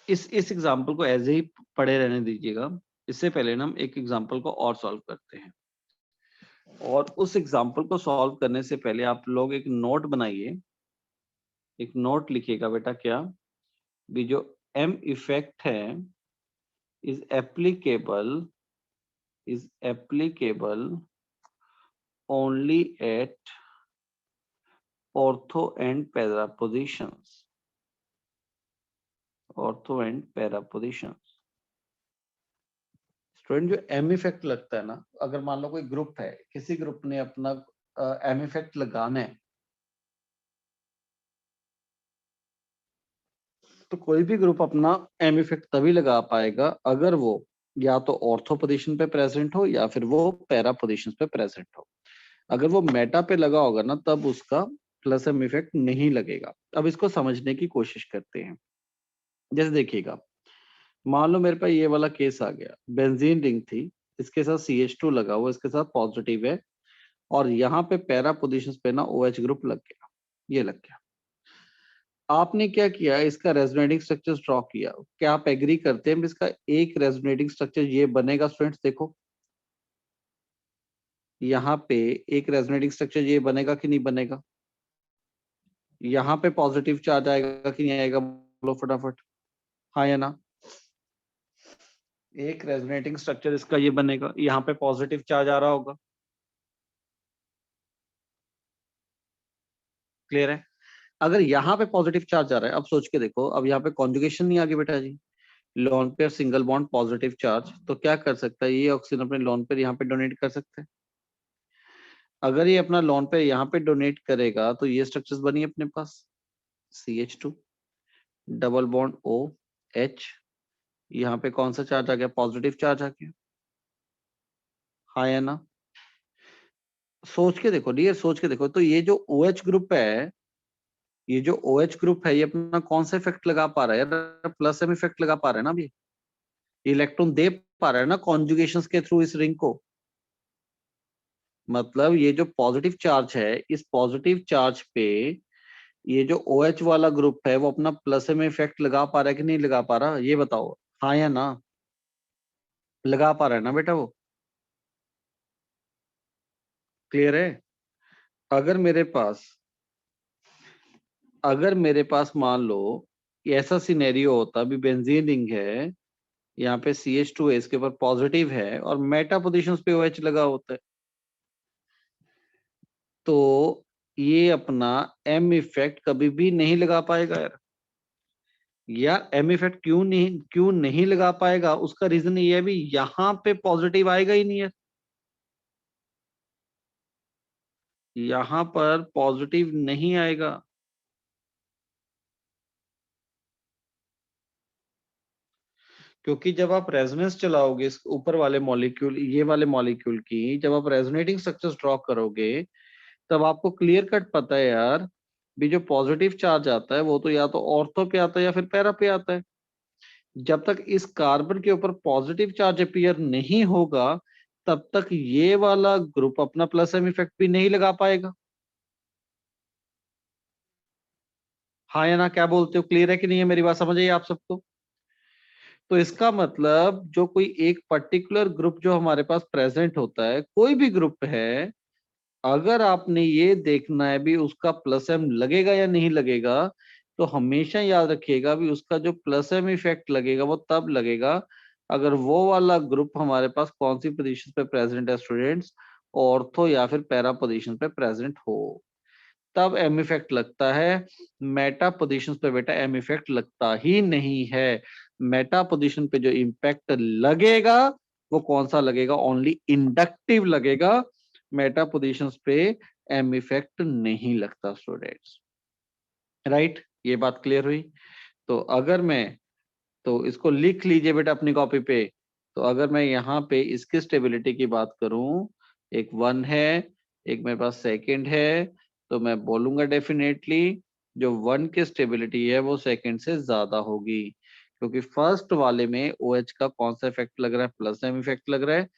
इस एग्जाम्पल को ऐसे ही पढ़े रहने दीजिएगा। इससे पहले ना हम एक एग्जाम्पल को और सॉल्व करते हैं, और उस एग्जाम्पल को सॉल्व करने से पहले आप लोग एक नोट बनाइए, एक नोट लिखिएगा बेटा। क्या भी जो एम इफेक्ट है is applicable only at ortho and para positions. Ortho and para positions. Student, जो एम इफेक्ट लगता है ना, अगर मान लो कोई ग्रुप है, किसी ग्रुप ने अपना एम इफेक्ट लगाना है, तो कोई भी ग्रुप अपना एम इफेक्ट तभी लगा पाएगा अगर वो या तो ऑर्थो पोजीशन पे प्रेजेंट हो या फिर वो पैरा पोजीशन पे प्रेजेंट हो। अगर वो मेटा पे लगा होगा ना तब उसका प्लस एम इफेक्ट नहीं लगेगा। अब इसको समझने की कोशिश करते हैं। जैसे देखिएगा, मान लो मेरे पास ये वाला केस आ गया, बेंजीन रिंग थी, इसके साथ CH2 लगा हुआ, इसके साथ पॉजिटिव है, और यहाँ पे पैरा पोजीशंस पे ना OH ग्रुप लग गया, ये लग गया। आपने क्या किया, इसका रेजोनेटिंग स्ट्रक्चर ड्रॉ किया। क्या आप एग्री करते हैं इसका एक रेजोनेटिंग स्ट्रक्चर ये बनेगा? स्टूडेंट्स देखो, यहाँ पे एक रेजोनेटिंग स्ट्रक्चर ये बनेगा कि नहीं बनेगा? यहाँ पे पॉजिटिव चार्ज आएगा कि नहीं आएगा? बोलो फटाफट, हाँ या ना? एक रेजोनेटिंग स्ट्रक्चर इसका ये बनेगा, यहाँ पे पॉजिटिव चार्ज आ रहा होगा। क्लियर है? अगर यहाँ पे पॉजिटिव चार्ज आ रहा है, अब सोच के देखो, अब यहाँ पे कॉन्जुगेशन नहीं आ गई बेटा जी, lone pair single bond positive charge, तो क्या कर सकता है ये ऑक्सीजन अपने लोन पेयर यहाँ पे डोनेट कर सकते हैं। अगर ये अपना लोन पेयर यहाँ पे डोनेट करेगा तो ये स्ट्रक्चर्स बनी अपने पास, CH2 डबल बॉन्ड OH, यहाँ पे कौन सा चार्ज आ गया? पॉजिटिव चार्ज आ गया, हाँ या ना? सोच के देखो डियर, सोच के देखो, तो ये जो OH ग्रुप है, ये जो OH ग्रुप है, ये अपना कौन सा इफेक्ट लगा पा रहा है यार? प्लस एम इफेक्ट लगा पा रहा है ना अभी, इलेक्ट्रॉन दे पा रहा है ना कॉन्जुगेशन के थ्रू इस रिंग को। मतलब ये जो पॉजिटिव चार्ज है, इस पॉजिटिव चार्ज पे ये जो OH वाला ग्रुप है वो अपना प्लस में इफेक्ट लगा पा रहा है कि नहीं लगा पा रहा? ये बताओ, हाँ या ना? लगा पा रहा है ना बेटा वो? क्लियर है? अगर मेरे पास अगर मेरे पास मान लो कि ऐसा सिनेरियो होता, अभी बेंजीन रिंग है, यहाँ पे CH2 है, इसके ऊपर पॉजिटिव है और मेटा पोजीशंस पे OH लगा होता है, तो ये अपना एम इफेक्ट कभी भी नहीं लगा पाएगा यार। यार एम इफेक्ट क्यों नहीं लगा पाएगा? उसका रीजन ये है भी यहाँ पे पॉजिटिव आएगा ही नहीं है, यहाँ पर पॉजिटिव नहीं आएगा। क्योंकि जब आप रेजोनेंस चलाओगे इस ऊपर वाले मॉलिक्यूल, ये वाले मॉलिक्यूल की, जब आप रेजोनेटिंग स्ट्रक्चर्स ड्रॉ करोगे तब आपको क्लियर कट पता है यार, भी जो पॉजिटिव चार्ज आता है वो तो या तो ऑर्थो पे आता है या फिर पैरा पे आता है। जब तक इस कार्बन के ऊपर पॉजिटिव चार्ज अपीयर नहीं होगा तब तक ये वाला ग्रुप अपना प्लस एम इफेक्ट भी नहीं लगा पाएगा। हाँ या ना? क्या बोलते हो? क्लियर है कि नहीं है? मेरी बात समझ आई आप सबको? तो इसका मतलब जो कोई एक पर्टिकुलर ग्रुप जो हमारे पास प्रेजेंट होता है, कोई भी ग्रुप है, अगर आपने ये देखना है भी उसका प्लस एम लगेगा या नहीं लगेगा, तो हमेशा याद रखिएगा भी उसका जो प्लस एम इफेक्ट लगेगा वो तब लगेगा अगर वो वाला ग्रुप हमारे पास कौन सी पोजीशन पे प्रेजेंट है स्टूडेंट्स, ऑर्थो या फिर पैरा पोजीशन पे प्रेजेंट हो, तब एम इफेक्ट लगता है। मेटा पोजीशन पे बेटा एम इफेक्ट लगता ही नहीं है। मेटा पोजीशन पे जो इम्पैक्ट लगेगा वो कौन सा लगेगा, ओनली इंडक्टिव लगेगा। मेटा पोजीशंस पे एम इफेक्ट नहीं लगता स्टूडेंट्स, राइट। ये बात क्लियर हुई। तो अगर मैं, तो इसको लिख लीजिए बेटा अपनी कॉपी पे। तो अगर मैं यहाँ पे इसकी स्टेबिलिटी की बात करूं, एक 1 है, एक मेरे पास सेकंड है, तो मैं बोलूंगा डेफिनेटली जो 1 की स्टेबिलिटी है वो सेकंड से ज्यादा होगी, क्योंकि फर्स्ट वाले में OH का कौन सा इफेक्ट लग रहा है, प्लस एम इफेक्ट लग रहा है।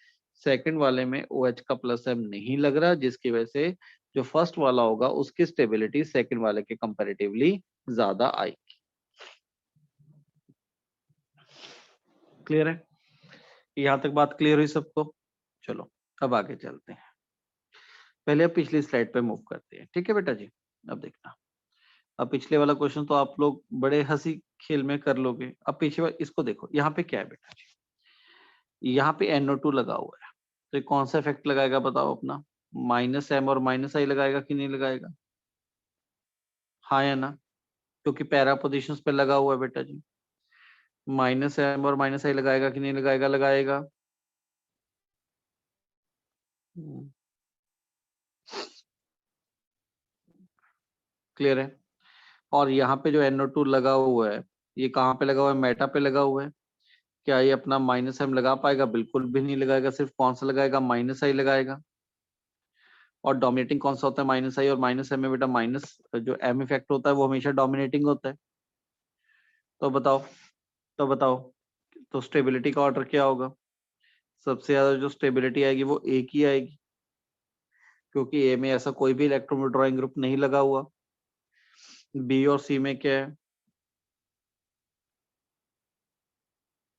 सेकंड वाले में OH का प्लस एम नहीं लग रहा, जिसकी वजह से जो फर्स्ट वाला होगा उसकी स्टेबिलिटी सेकंड वाले के कंपैरेटिवली ज्यादा आएगी। क्लियर है? यहाँ तक बात क्लियर हुई सबको? चलो अब आगे चलते हैं। पहले अब पिछली स्लाइड पे मूव करते हैं, ठीक है बेटा जी। अब देखना, अब पिछले वाला क्वेश्चन तो आप लोग बड़े हंसी खेल में कर लोगे। अब पीछे इसको देखो, यहाँ पे क्या है बेटा जी, यहाँ पे NO2 लगा हुआ है, तो ये कौन सा इफेक्ट लगाएगा बताओ अपना, माइनस एम और माइनस आई लगाएगा कि नहीं लगाएगा? हाँ या ना? क्योंकि पैरा पोजिशंस पे लगा हुआ है बेटा जी। माइनस एम और माइनस आई लगाएगा कि नहीं लगाएगा? लगाएगा। क्लियर है? और यहाँ पे जो NO2 लगा हुआ है, ये कहाँ पे लगा हुआ है? मेटा पे लगा हुआ है। क्या ये अपना माइनस एम लगा पाएगा? बिल्कुल भी नहीं लगाएगा। सिर्फ कौन सा लगाएगा? माइनस आई लगाएगा। और डोमिनेटिंग कौन सा होता है? माइनस आई। और माइनस एम में बेटा माइनस जो एम इफेक्ट होता है वो हमेशा डोमिनेटिंग होता है। तो बताओ, तो बताओ, तो स्टेबिलिटी का ऑर्डर क्या होगा? सबसे ज्यादा जो स्टेबिलिटी आएगी वो ए की आएगी, क्योंकि ए में ऐसा कोई भी इलेक्ट्रॉन विड्रॉइंग ग्रुप नहीं लगा हुआ। बी और सी में क्या है?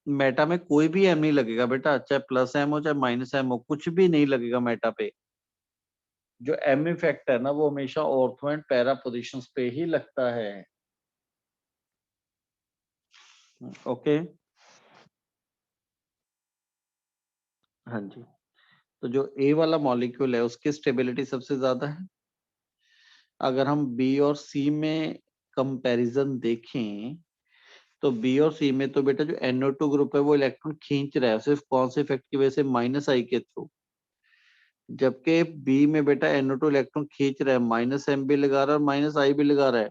मेटा में कोई भी एम नहीं लगेगा बेटा, चाहे प्लस एम हो चाहे माइनस एम हो, कुछ भी नहीं लगेगा मेटा पे। जो एम इफेक्ट है ना वो हमेशा ऑर्थो एंड पैरा पोजीशंस पे ही लगता है। ओके, हाँ जी। तो जो ए वाला मॉलिक्यूल है उसकी स्टेबिलिटी सबसे ज्यादा है। अगर हम बी और सी में कंपैरिजन देखें, तो बी और सी में तो बेटा जो NO2 ग्रुप है वो इलेक्ट्रॉन खींच रहा है, सिर्फ कौन से इफेक्ट की वजह से? माइनस आई के थ्रू। जबकि बी में बेटा NO2 इलेक्ट्रॉन खींच रहा है, माइनस एम भी लगा रहा है और माइनस आई भी लगा रहा है।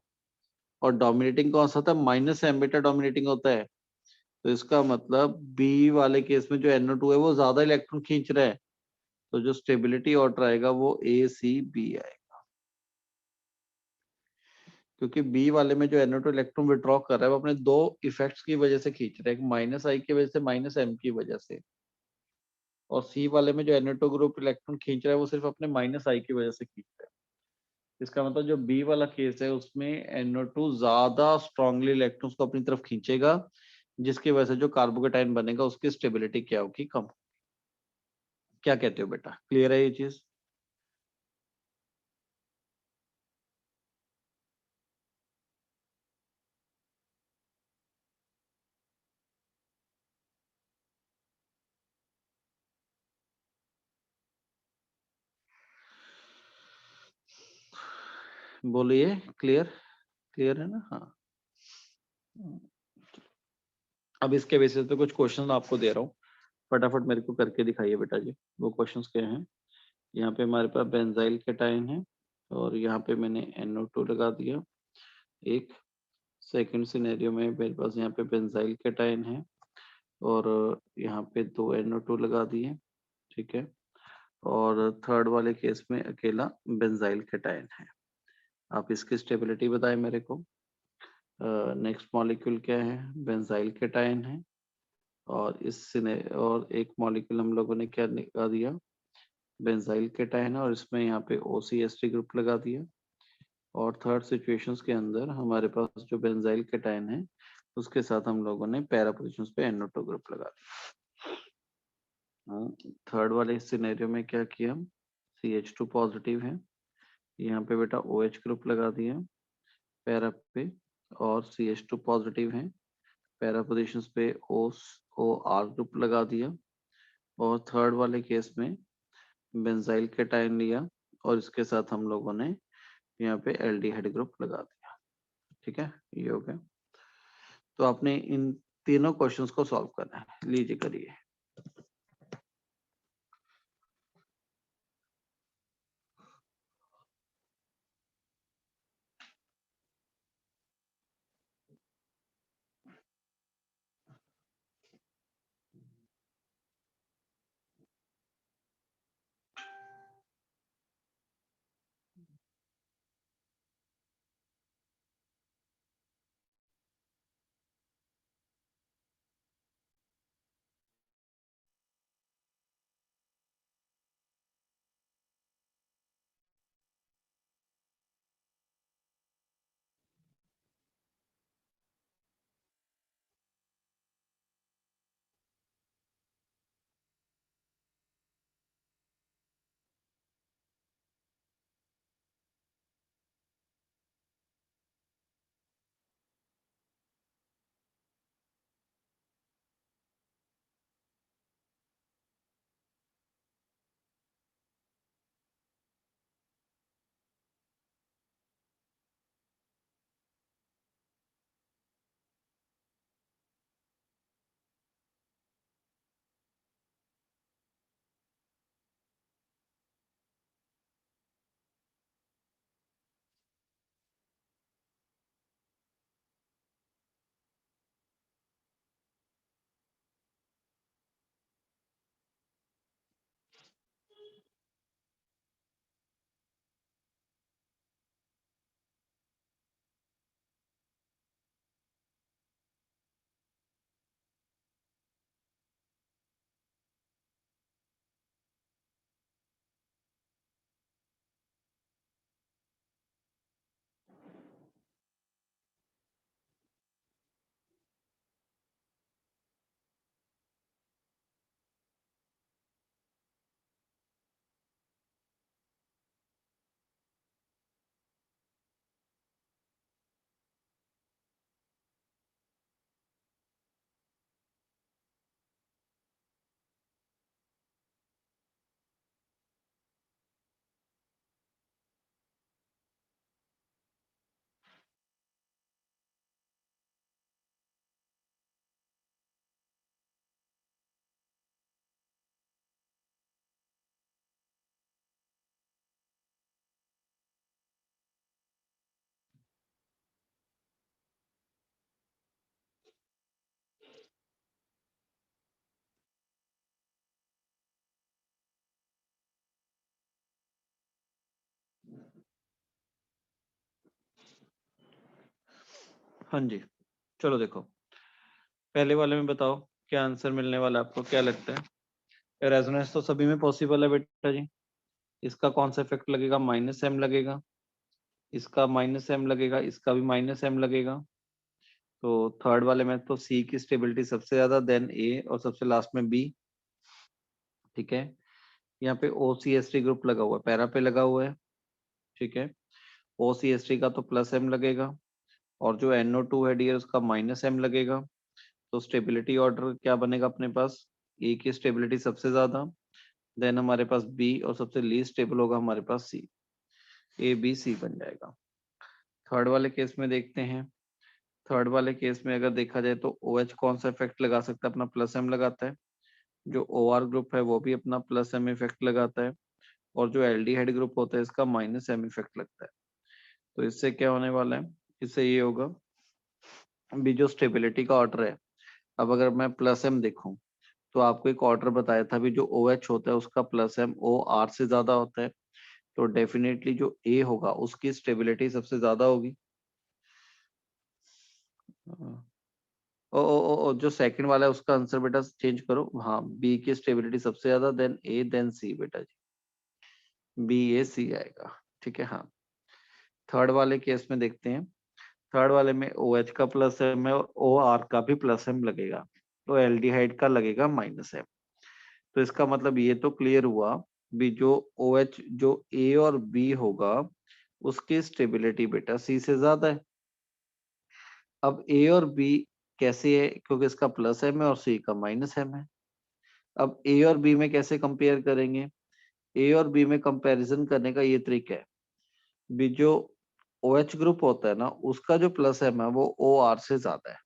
और डोमिनेटिंग कौन सा था? माइनस एम बेटा डोमिनेटिंग होता है। तो इसका मतलब बी वाले केस में जो NO2 है वो ज्यादा इलेक्ट्रॉन खींच रहा है। तो जो स्टेबिलिटी ऑर्डर आएगा वो ACB आएगा, क्योंकि बी वाले में जो NO2 इलेक्ट्रॉन विड्रॉ कर रहा है वो अपने दो इफेक्ट्स की वजह से खींच रहा है, एक माइनस आई की वजह से, माइनस एम की वजह से। और सी वाले में जो NO2 ग्रुप इलेक्ट्रॉन खींच रहा है वो सिर्फ अपने माइनस आई की वजह से खींच रहा है। इसका मतलब जो बी वाला केस है उसमें NO2 ज्यादा स्ट्रांगली इलेक्ट्रॉन्स को अपनी तरफ खींचेगा, जिसकी वजह से जो कार्बोकेटाइन बनेगा उसकी स्टेबिलिटी क्या होगी? कम। क्या कहते हो बेटा, क्लियर है ये चीज? बोलिए, क्लियर? क्लियर है ना? हाँ। अब इसके बेसिस पे कुछ क्वेश्चन आपको दे रहा हूँ, फटाफट मेरे को करके दिखाइए बेटा जी। वो क्वेश्चंस क्या हैं? यहाँ पे हमारे पास बेंजाइल केटाइन है और यहाँ पे मैंने NO2 लगा दिया। एक सेकंड सिनेरियो में मेरे पास यहाँ पे बेंजाइल केटाइन है और यहाँ पे 2 NO2 लगा दिए, ठीक है। और थर्ड वाले केस में अकेला बेंजाइल केटाइन है। आप इसकी स्टेबिलिटी बताएं मेरे को। नेक्स्ट मॉलिक्यूल क्या है? बेंजाइल केटाइन है। और और एक मॉलिक्यूल हम लोगों ने क्या लगा दिया? बेंजाइल केटाइन है और इसमें यहाँ पे OCH3 ग्रुप लगा दिया। और थर्ड सिचुएशंस के अंदर हमारे पास जो बेंजाइल केटाइन है उसके साथ हम लोगों ने पैरा पोजीशंस पे NO2 ग्रुप लगा दिया। थर्ड वाले सिनेरियो में क्या किया? CH2 पॉजिटिव है, यहाँ पे बेटा OH ग्रुप लगा दिया पैरा पे, और CH2 पॉजिटिव है, पैरा पोजिशंस पे OR ग्रुप लगा दिया, और थर्ड वाले केस में बेंजाइल कैटायन लिया और इसके साथ हम लोगों ने यहाँ पे एल्डिहाइड ग्रुप लगा दिया। ठीक है, ये हो गया। तो आपने इन तीनों क्वेश्चंस को सॉल्व करना है, लीजिए करिए। हाँ जी, चलो देखो, पहले वाले में बताओ क्या आंसर मिलने वाला है आपको, क्या लगता है? रेजोनेंस तो सभी में पॉसिबल है बेटा जी। इसका कौन सा इफेक्ट लगेगा? -m लगेगा, इसका -m लगेगा, इसका भी -m लगेगा। तो थर्ड वाले में तो C की स्टेबिलिटी सबसे ज्यादा, देन A, और सबसे लास्ट में B। ठीक है, यहाँ पे OCH3 ग्रुप लगा हुआ है, पैरा पे लगा हुआ है। ठीक है, OCH3 का तो +m लगेगा, और जो NO2 है डियर उसका -m लगेगा। तो स्टेबिलिटी ऑर्डर क्या बनेगा अपने पास? A की स्टेबिलिटी सबसे ज्यादा, देन हमारे पास B, और सबसे लीस्ट स्टेबल होगा हमारे पास C। ABC बन जाएगा। थर्ड वाले केस में देखते हैं। थर्ड वाले केस में अगर देखा जाए तो OH कौन सा इफेक्ट लगा सकता है? अपना +m लगाता है। जो OR ग्रुप है वो भी अपना +m इफेक्ट लगाता है, और जो एल्डिहाइड ग्रुप होता है इसका -m इफेक्ट लगता है। तो इससे क्या होने वाला है? इससे ये होगा, अभी जो स्टेबिलिटी का ऑर्डर है, अब अगर मैं +m देखूं तो आपको एक ऑर्डर बताया था भी, जो OH होता है उसका +m OR से ज्यादा होता है। तो डेफिनेटली जो A होगा उसकी स्टेबिलिटी सबसे ज्यादा होगी। ओ, जो सेकंड वाला है उसका आंसर बेटा चेंज करो। हाँ, B की स्टेबिलिटी सबसे ज्यादा, देन A, देन C बेटा जी, BAC आएगा। ठीक है, हाँ। थर्ड वाले केस में देखते हैं। थर्ड वाले में OH का +m है और OR का भी +m लगेगा, तो एल्डिहाइड का लगेगा -m। तो इसका मतलब ये तो क्लियर हुआ भी जो OH जो A और B होगा उसकी स्टेबिलिटी बेटा C से ज्यादा है। अब A और B कैसे है, क्योंकि इसका प्लस एम है और C का माइनस एम है। अब A और B में कैसे कंपेयर करेंगे? A और B में कंपैरिजन करने का ये तरीका है, भी जो OH ग्रुप होता है ना उसका जो प्लस एम है वो OR से ज्यादा है,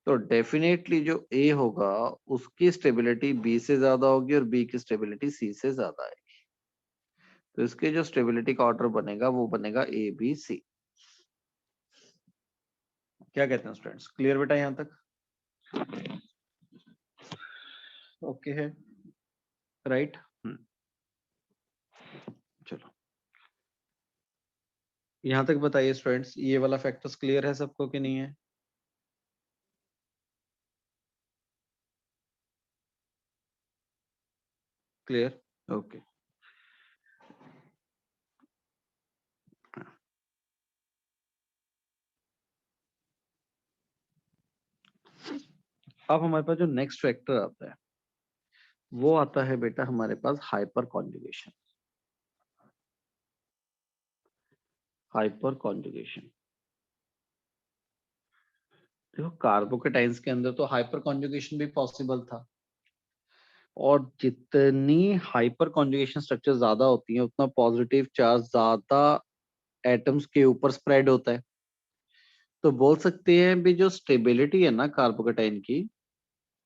तो डेफिनेटली जो A होगा उसकी स्टेबिलिटी B से ज्यादा होगी और B की स्टेबिलिटी C से ज्यादा है। तो इसके जो स्टेबिलिटी का ऑर्डर बनेगा वो बनेगा ABC। क्या कहते हैं स्टूडेंट्स, क्लियर बेटा यहाँ तक? ओके है, राइट? चलो यहाँ तक बताइए स्टूडेंट्स, ये वाला फैक्टर्स क्लियर है सबको कि नहीं है? Clear, okay. अब हमारे पास जो नेक्स्ट फैक्टर आता है वो आता है बेटा हमारे पास हाइपर कॉन्जुगेशन। हाइपर कॉन्जुगेशन, देखो कार्बोकेटाइंस के अंदर तो हाइपर कॉन्जुगेशन भी पॉसिबल था, और जितनी हाइपर कॉन्जुगेशन स्ट्रक्चर ज्यादा होती है उतना पॉजिटिव चार्ज ज्यादा एटम्स के ऊपर स्प्रेड होता है। तो बोल सकते हैं भी जो स्टेबिलिटी है ना कार्बोकेटाइन की,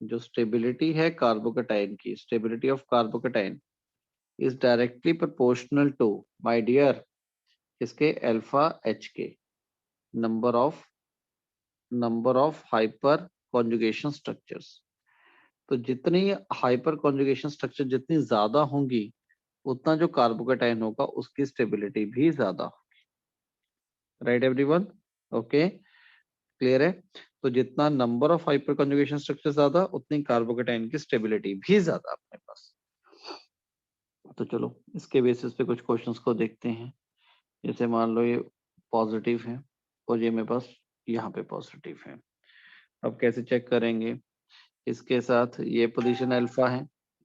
जो स्टेबिलिटी है कार्बोकेटाइन की, stability of carbocation is directly proportional to my dear इसके अल्फा एच के number of hyperconjugation structures. तो जितनी हाइपर कॉन्जुगेशन स्ट्रक्चर जितनी ज्यादा होंगी उतना जो कार्बोकेटाइन होगा उसकी स्टेबिलिटी भी ज्यादा होगी। Right everyone? ओके, क्लियर है? तो जितना number of hyper conjugation structure ज्यादा उतनी कार्बोकेटाइन की स्टेबिलिटी भी ज्यादा अपने पास। तो चलो इसके बेसिस पे कुछ क्वेश्चंस को देखते हैं। जैसे मान लो ये पॉजिटिव है और ये मेरे पास यहाँ पे पॉजिटिव है। अब कैसे चेक करेंगे? इसके साथ ये पोजीशन अल्फा है,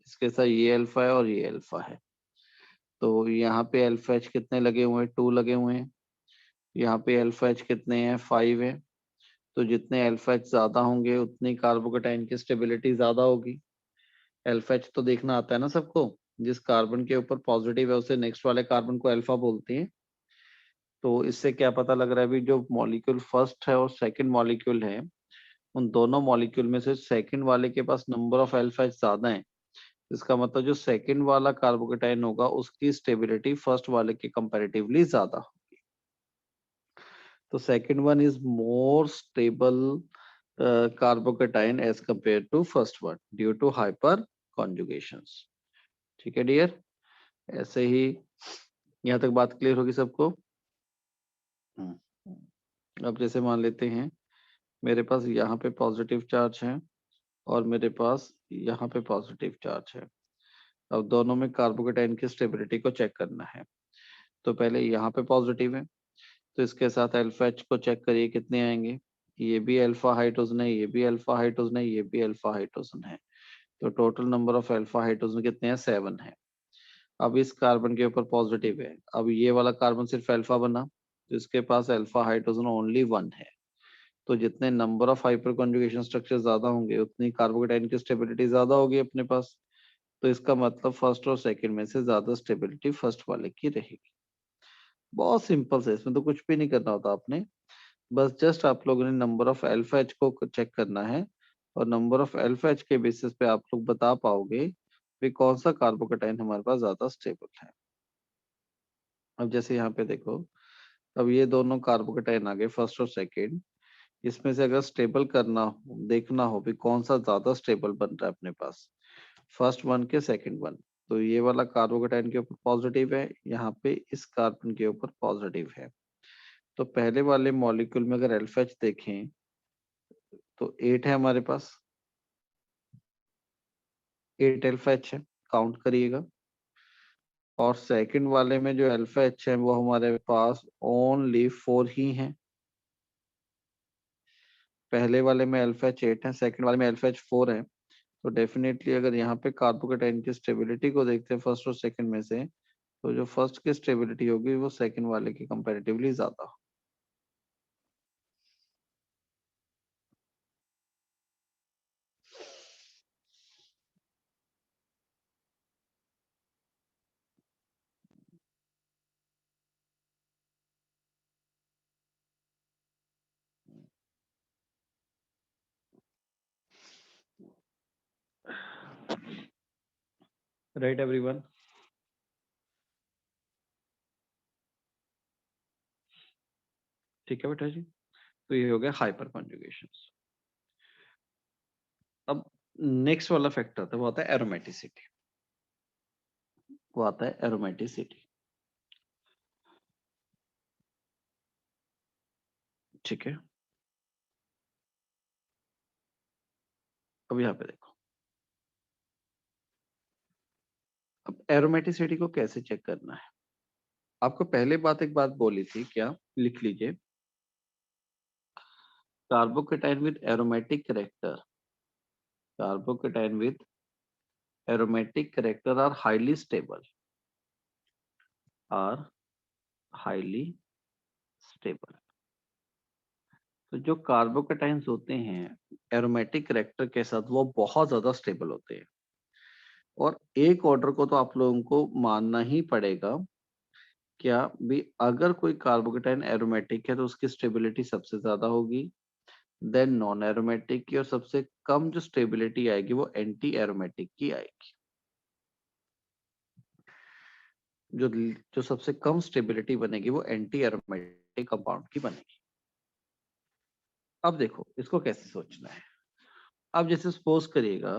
इसके साथ ये अल्फा है और ये अल्फा है। तो यहाँ पे अल्फा एच कितने लगे हुए हैं? 2 लगे हुए हैं। यहाँ पे अल्फा एच कितने हैं? 5 है। तो जितने अल्फा एच ज्यादा होंगे उतनी कार्बोकेटाइन की स्टेबिलिटी ज्यादा होगी। अल्फा एच तो देखना आता है ना सबको, जिस कार्बन के ऊपर पॉजिटिव है उसे नेक्स्ट वाले कार्बन को अल्फा बोलते हैं। तो इससे क्या पता लग रहा है? अभी जो मॉलिक्यूल फर्स्ट है और सेकंड मॉलिक्यूल है उन दोनों मॉलिक्यूल में से सेकंड वाले के पास नंबर ऑफ अल्फा एच ज्यादा है। इसका मतलब जो सेकंड वाला कार्बोकेटाइन होगा उसकी स्टेबिलिटी फर्स्ट वाले के कंपैरेटिवली ज्यादा होगी। तो second one is more stable carbocation as compare to first one due to hyperconjugations. ठीक है डियर? ऐसे ही यहाँ तक बात क्लियर होगी सबको? अब जैसे मान लेते हैं मेरे पास यहाँ पे पॉजिटिव चार्ज है और मेरे पास यहाँ पे पॉजिटिव चार्ज है। अब दोनों में कार्बोकेटाइन की स्टेबिलिटी को चेक करना है। तो पहले यहाँ पे पॉजिटिव है तो इसके साथ अल्फा एच को चेक करिए कितने आएंगे। ये भी अल्फा हाइड्रोजन है, ये भी अल्फा हाइड्रोजन है, ये भी अल्फा हाइड्रोजन है। तो total number of alpha hydrogen कितने हैं? 7 है। अब इस कार्बन के ऊपर पॉजिटिव है, अब ये वाला कार्बन सिर्फ अल्फा बना तो इसके पास अल्फा हाइड्रोजन ओनली 1 है। तो जितने number of hyper conjugation structure ज्यादा होंगे उतनी कार्बोकेटाइन की स्टेबिलिटी ज्यादा होगी अपने पास। तो इसका मतलब फर्स्ट और सेकंड में से ज्यादा स्टेबिलिटी फर्स्ट वाले की रहेगी। बहुत सिंपल है, इसमें तो कुछ भी नहीं करना होता आपने, बस जस्ट आप लोगों ने नंबर ऑफ अल्फा एच को चेक करना है और नंबर ऑफ अल्फा एच के बेसिस पे आप लोग बता पाओगे कि कौन सा कार्बोकेटाइन हमारे पास ज्यादा स्टेबल है। अब जैसे यहाँ पे देखो, अब ये दोनों कार्बोकेटाइन आ गए फर्स्ट और सेकंड। इसमें से अगर स्टेबल करना हो, देखना हो भी कौन सा ज्यादा स्टेबल बन रहा है अपने पास, फर्स्ट वन के सेकंड वन, तो ये वाला कार्बोकेटाइन के ऊपर पॉजिटिव है, यहाँ पे इस कार्बन के ऊपर पॉजिटिव है। तो पहले वाले मॉलिक्यूल में अगर अल्फा एच देखें तो 8 है हमारे पास, 8 अल्फा एच है, काउंट करिएगा। और सेकंड वाले में जो अल्फा एच है वो हमारे पास ओनली 4 ही है। पहले वाले में अल्फा एच 8 है, सेकंड वाले में अल्फा एच 4 है। तो डेफिनेटली अगर यहाँ पे कार्बोकेटाइन की स्टेबिलिटी को देखते हैं फर्स्ट और सेकंड में से, तो जो फर्स्ट की स्टेबिलिटी होगी वो सेकंड वाले की कंपैरेटिवली ज्यादा। Right everyone? ठीक है बेटा जी, तो ये हो गया हाइपर कॉन्जुगेशन। अब नेक्स्ट वाला फैक्टर था वो आता है एरोमेटिसिटी। वो आता है एरोमेटिसिटी। ठीक है, अब यहाँ पे देखो, अब एरोमेटिसिटी को कैसे चेक करना है। आपको पहले एक बात बोली थी, क्या लिख लीजिए, carbocation with aromatic character, carbocation with aromatic character are highly stable, are highly stable. तो जो कार्बोकेटाइंस होते हैं एरोमेटिक कैरेक्टर के साथ वो बहुत ज्यादा स्टेबल होते हैं। और एक ऑर्डर को तो आप लोगों को मानना ही पड़ेगा, क्या भी, अगर कोई कार्बोकेटाइन एरोमेटिक है तो उसकी स्टेबिलिटी सबसे ज्यादा होगी, देन नॉन एरोमेटिक की, और सबसे कम जो स्टेबिलिटी आएगी वो एंटी एरोमेटिक की आएगी। जो जो सबसे कम स्टेबिलिटी बनेगी वो एंटी एरोमेटिक कंपाउंड की बनेगी। अब देखो इसको कैसे सोचना है। अब जैसे सपोज करिएगा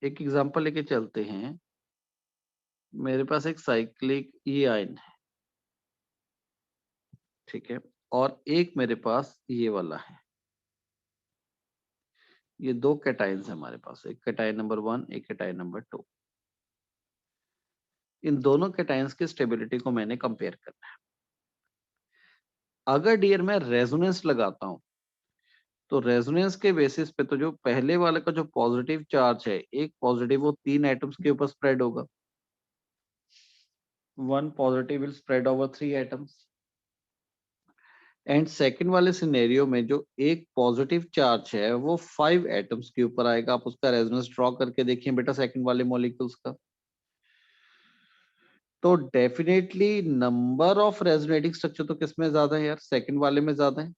एक एग्जांपल लेके चलते हैं, मेरे पास एक साइक्लिक ई आयन है, ठीक है, और एक मेरे पास ये वाला है। ये दो कैटाइन्स है हमारे पास, एक कैटाइन नंबर 1, एक कैटाइन नंबर 2। इन दोनों कैटाइन्स की स्टेबिलिटी को मैंने कंपेयर करना है। अगर डियर मैं रेजोनेंस लगाता हूं तो रेजोनेंस के बेसिस पे तो जो पहले वाले का जो पॉजिटिव चार्ज है, एक पॉजिटिव वो 3 एटम्स के ऊपर स्प्रेड होगा, 1 positive will spread over 3 atoms. And second वाले सिनेरियो में जो एक पॉजिटिव चार्ज है वो 5 एटम्स के ऊपर आएगा। आप उसका रेजोनेंस ड्रॉ करके देखिए बेटा सेकंड वाले मॉलिक्यूल्स का। तो definitely number of resonating structure तो किसमें ज्यादा है यार, सेकंड वाले में ज्यादा है।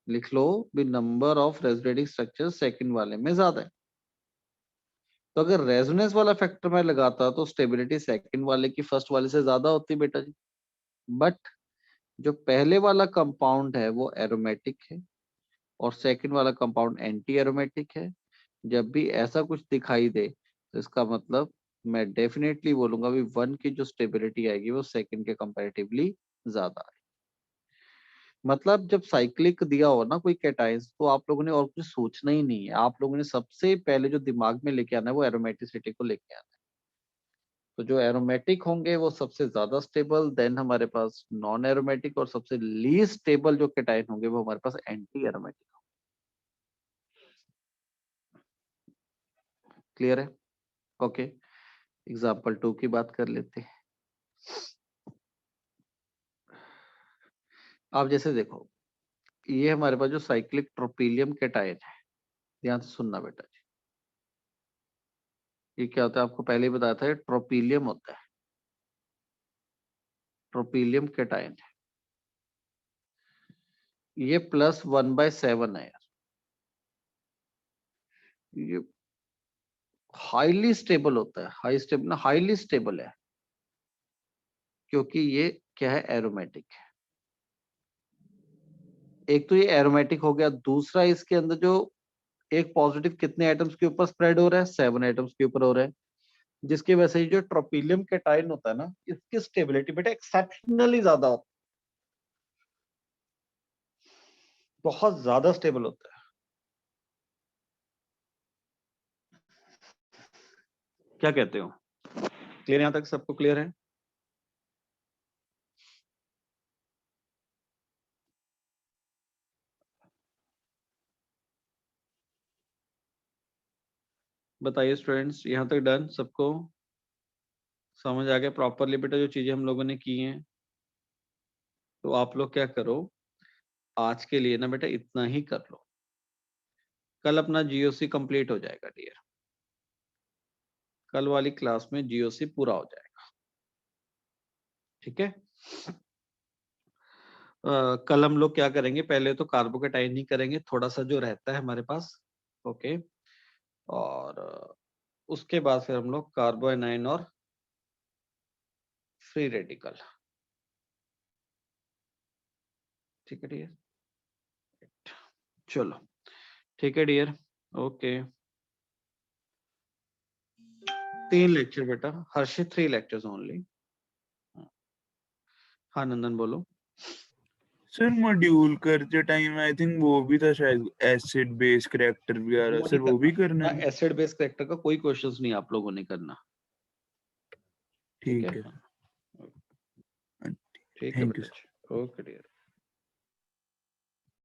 लिख लो भी, number of resonating structure second वाले में ज्यादा है। तो अगर रेजोनेंस वाला फैक्टर मैं लगाता तो स्टेबिलिटी सेकंड वाले की फर्स्ट वाले से ज्यादा होती बेटा जी। बट जो पहले वाला कंपाउंड है वो एरोमेटिक है और सेकंड वाला कंपाउंड एंटी एरोमेटिक है। जब भी ऐसा कुछ दिखाई दे तो इसका मतलब मैं डेफिनेटली बोलूंगा भी 1 की जो स्टेबिलिटी आएगी वो सेकंड के कंपैरेटिवली ज्यादा है। मतलब जब साइक्लिक दिया हो ना कोई कैटाइंस, तो आप लोगों ने और कुछ सोचना ही नहीं है, आप लोगों ने सबसे पहले जो दिमाग में लेके आना है वो एरोमेटिसिटी को लेके आना है। तो जो एरोमेटिक होंगे वो सबसे ज्यादा स्टेबल, देन हमारे पास नॉन एरोमेटिक, और सबसे लीस्ट स्टेबल जो कैटाइन होंगे वो हमारे पास एंटी एरोमेटिक। क्लियर है? ओके, एग्जाम्पल 2 की बात कर लेते हैं। आप जैसे देखो, ये हमारे पास जो साइक्लिक ट्रोपिलियम कैटायन है, ध्यान से सुनना बेटा जी। ये क्या होता है आपको पहले ही बताया था, ये ट्रोपिलियम होता है, ट्रोपिलियम कैटायन है। ये +1/7 है यार। ये हाईली स्टेबल होता है, हाई स्टेबल ना, हाईली स्टेबल है, क्योंकि ये क्या है, एरोमेटिक है। एक तो ये एरोमेटिक हो गया, दूसरा इसके अंदर जो एक पॉजिटिव कितने एटम्स के ऊपर स्प्रेड हो रहा है, 7 एटम्स के ऊपर हो रहा है, जिसकी वजह से जो ट्रोपिलियम कैटायन होता है ना, इसकी स्टेबिलिटी बेटा एक्सेप्शनली ज्यादा होता है, बहुत ज्यादा स्टेबल होता है। क्या कहते हो? क्लियर? यहां तक सबको क्लियर है? बताइए स्टूडेंट्स, यहाँ तक डन? सबको समझ आ गया प्रॉपरली बेटा जो चीजें हम लोगों ने की हैं? तो आप लोग क्या करो, आज के लिए ना बेटा इतना ही कर लो, कल अपना जीओसी कंप्लीट हो जाएगा डियर, कल वाली क्लास में जीओसी पूरा हो जाएगा, ठीक है? कल हम लोग क्या करेंगे, पहले तो कार्बोकेटाइन ही करेंगे, थोड़ा सा जो रहता है हमारे पास, ओके, और उसके बाद फिर हम लोग कार्बो एनाइन और फ्री रेडिकल, ठीक है डियर? चलो ठीक है डियर, ओके। 3 लेक्चर बेटा हर्षित, 3 लेक्चर्स ओनली। हाँ नंदन बोलो। सर मॉड्यूल करते टाइम आई थिंक वो भी था शायद एसिड बेस करैक्टर वगैरह, सर वो भी करना है? एसिड बेस करैक्टर का कोई क्वेश्चंस नहीं आप लोगों ने करना, ठीक ठीक है? है, ठीक है थैंक यू बेटा, सर। Okay dear.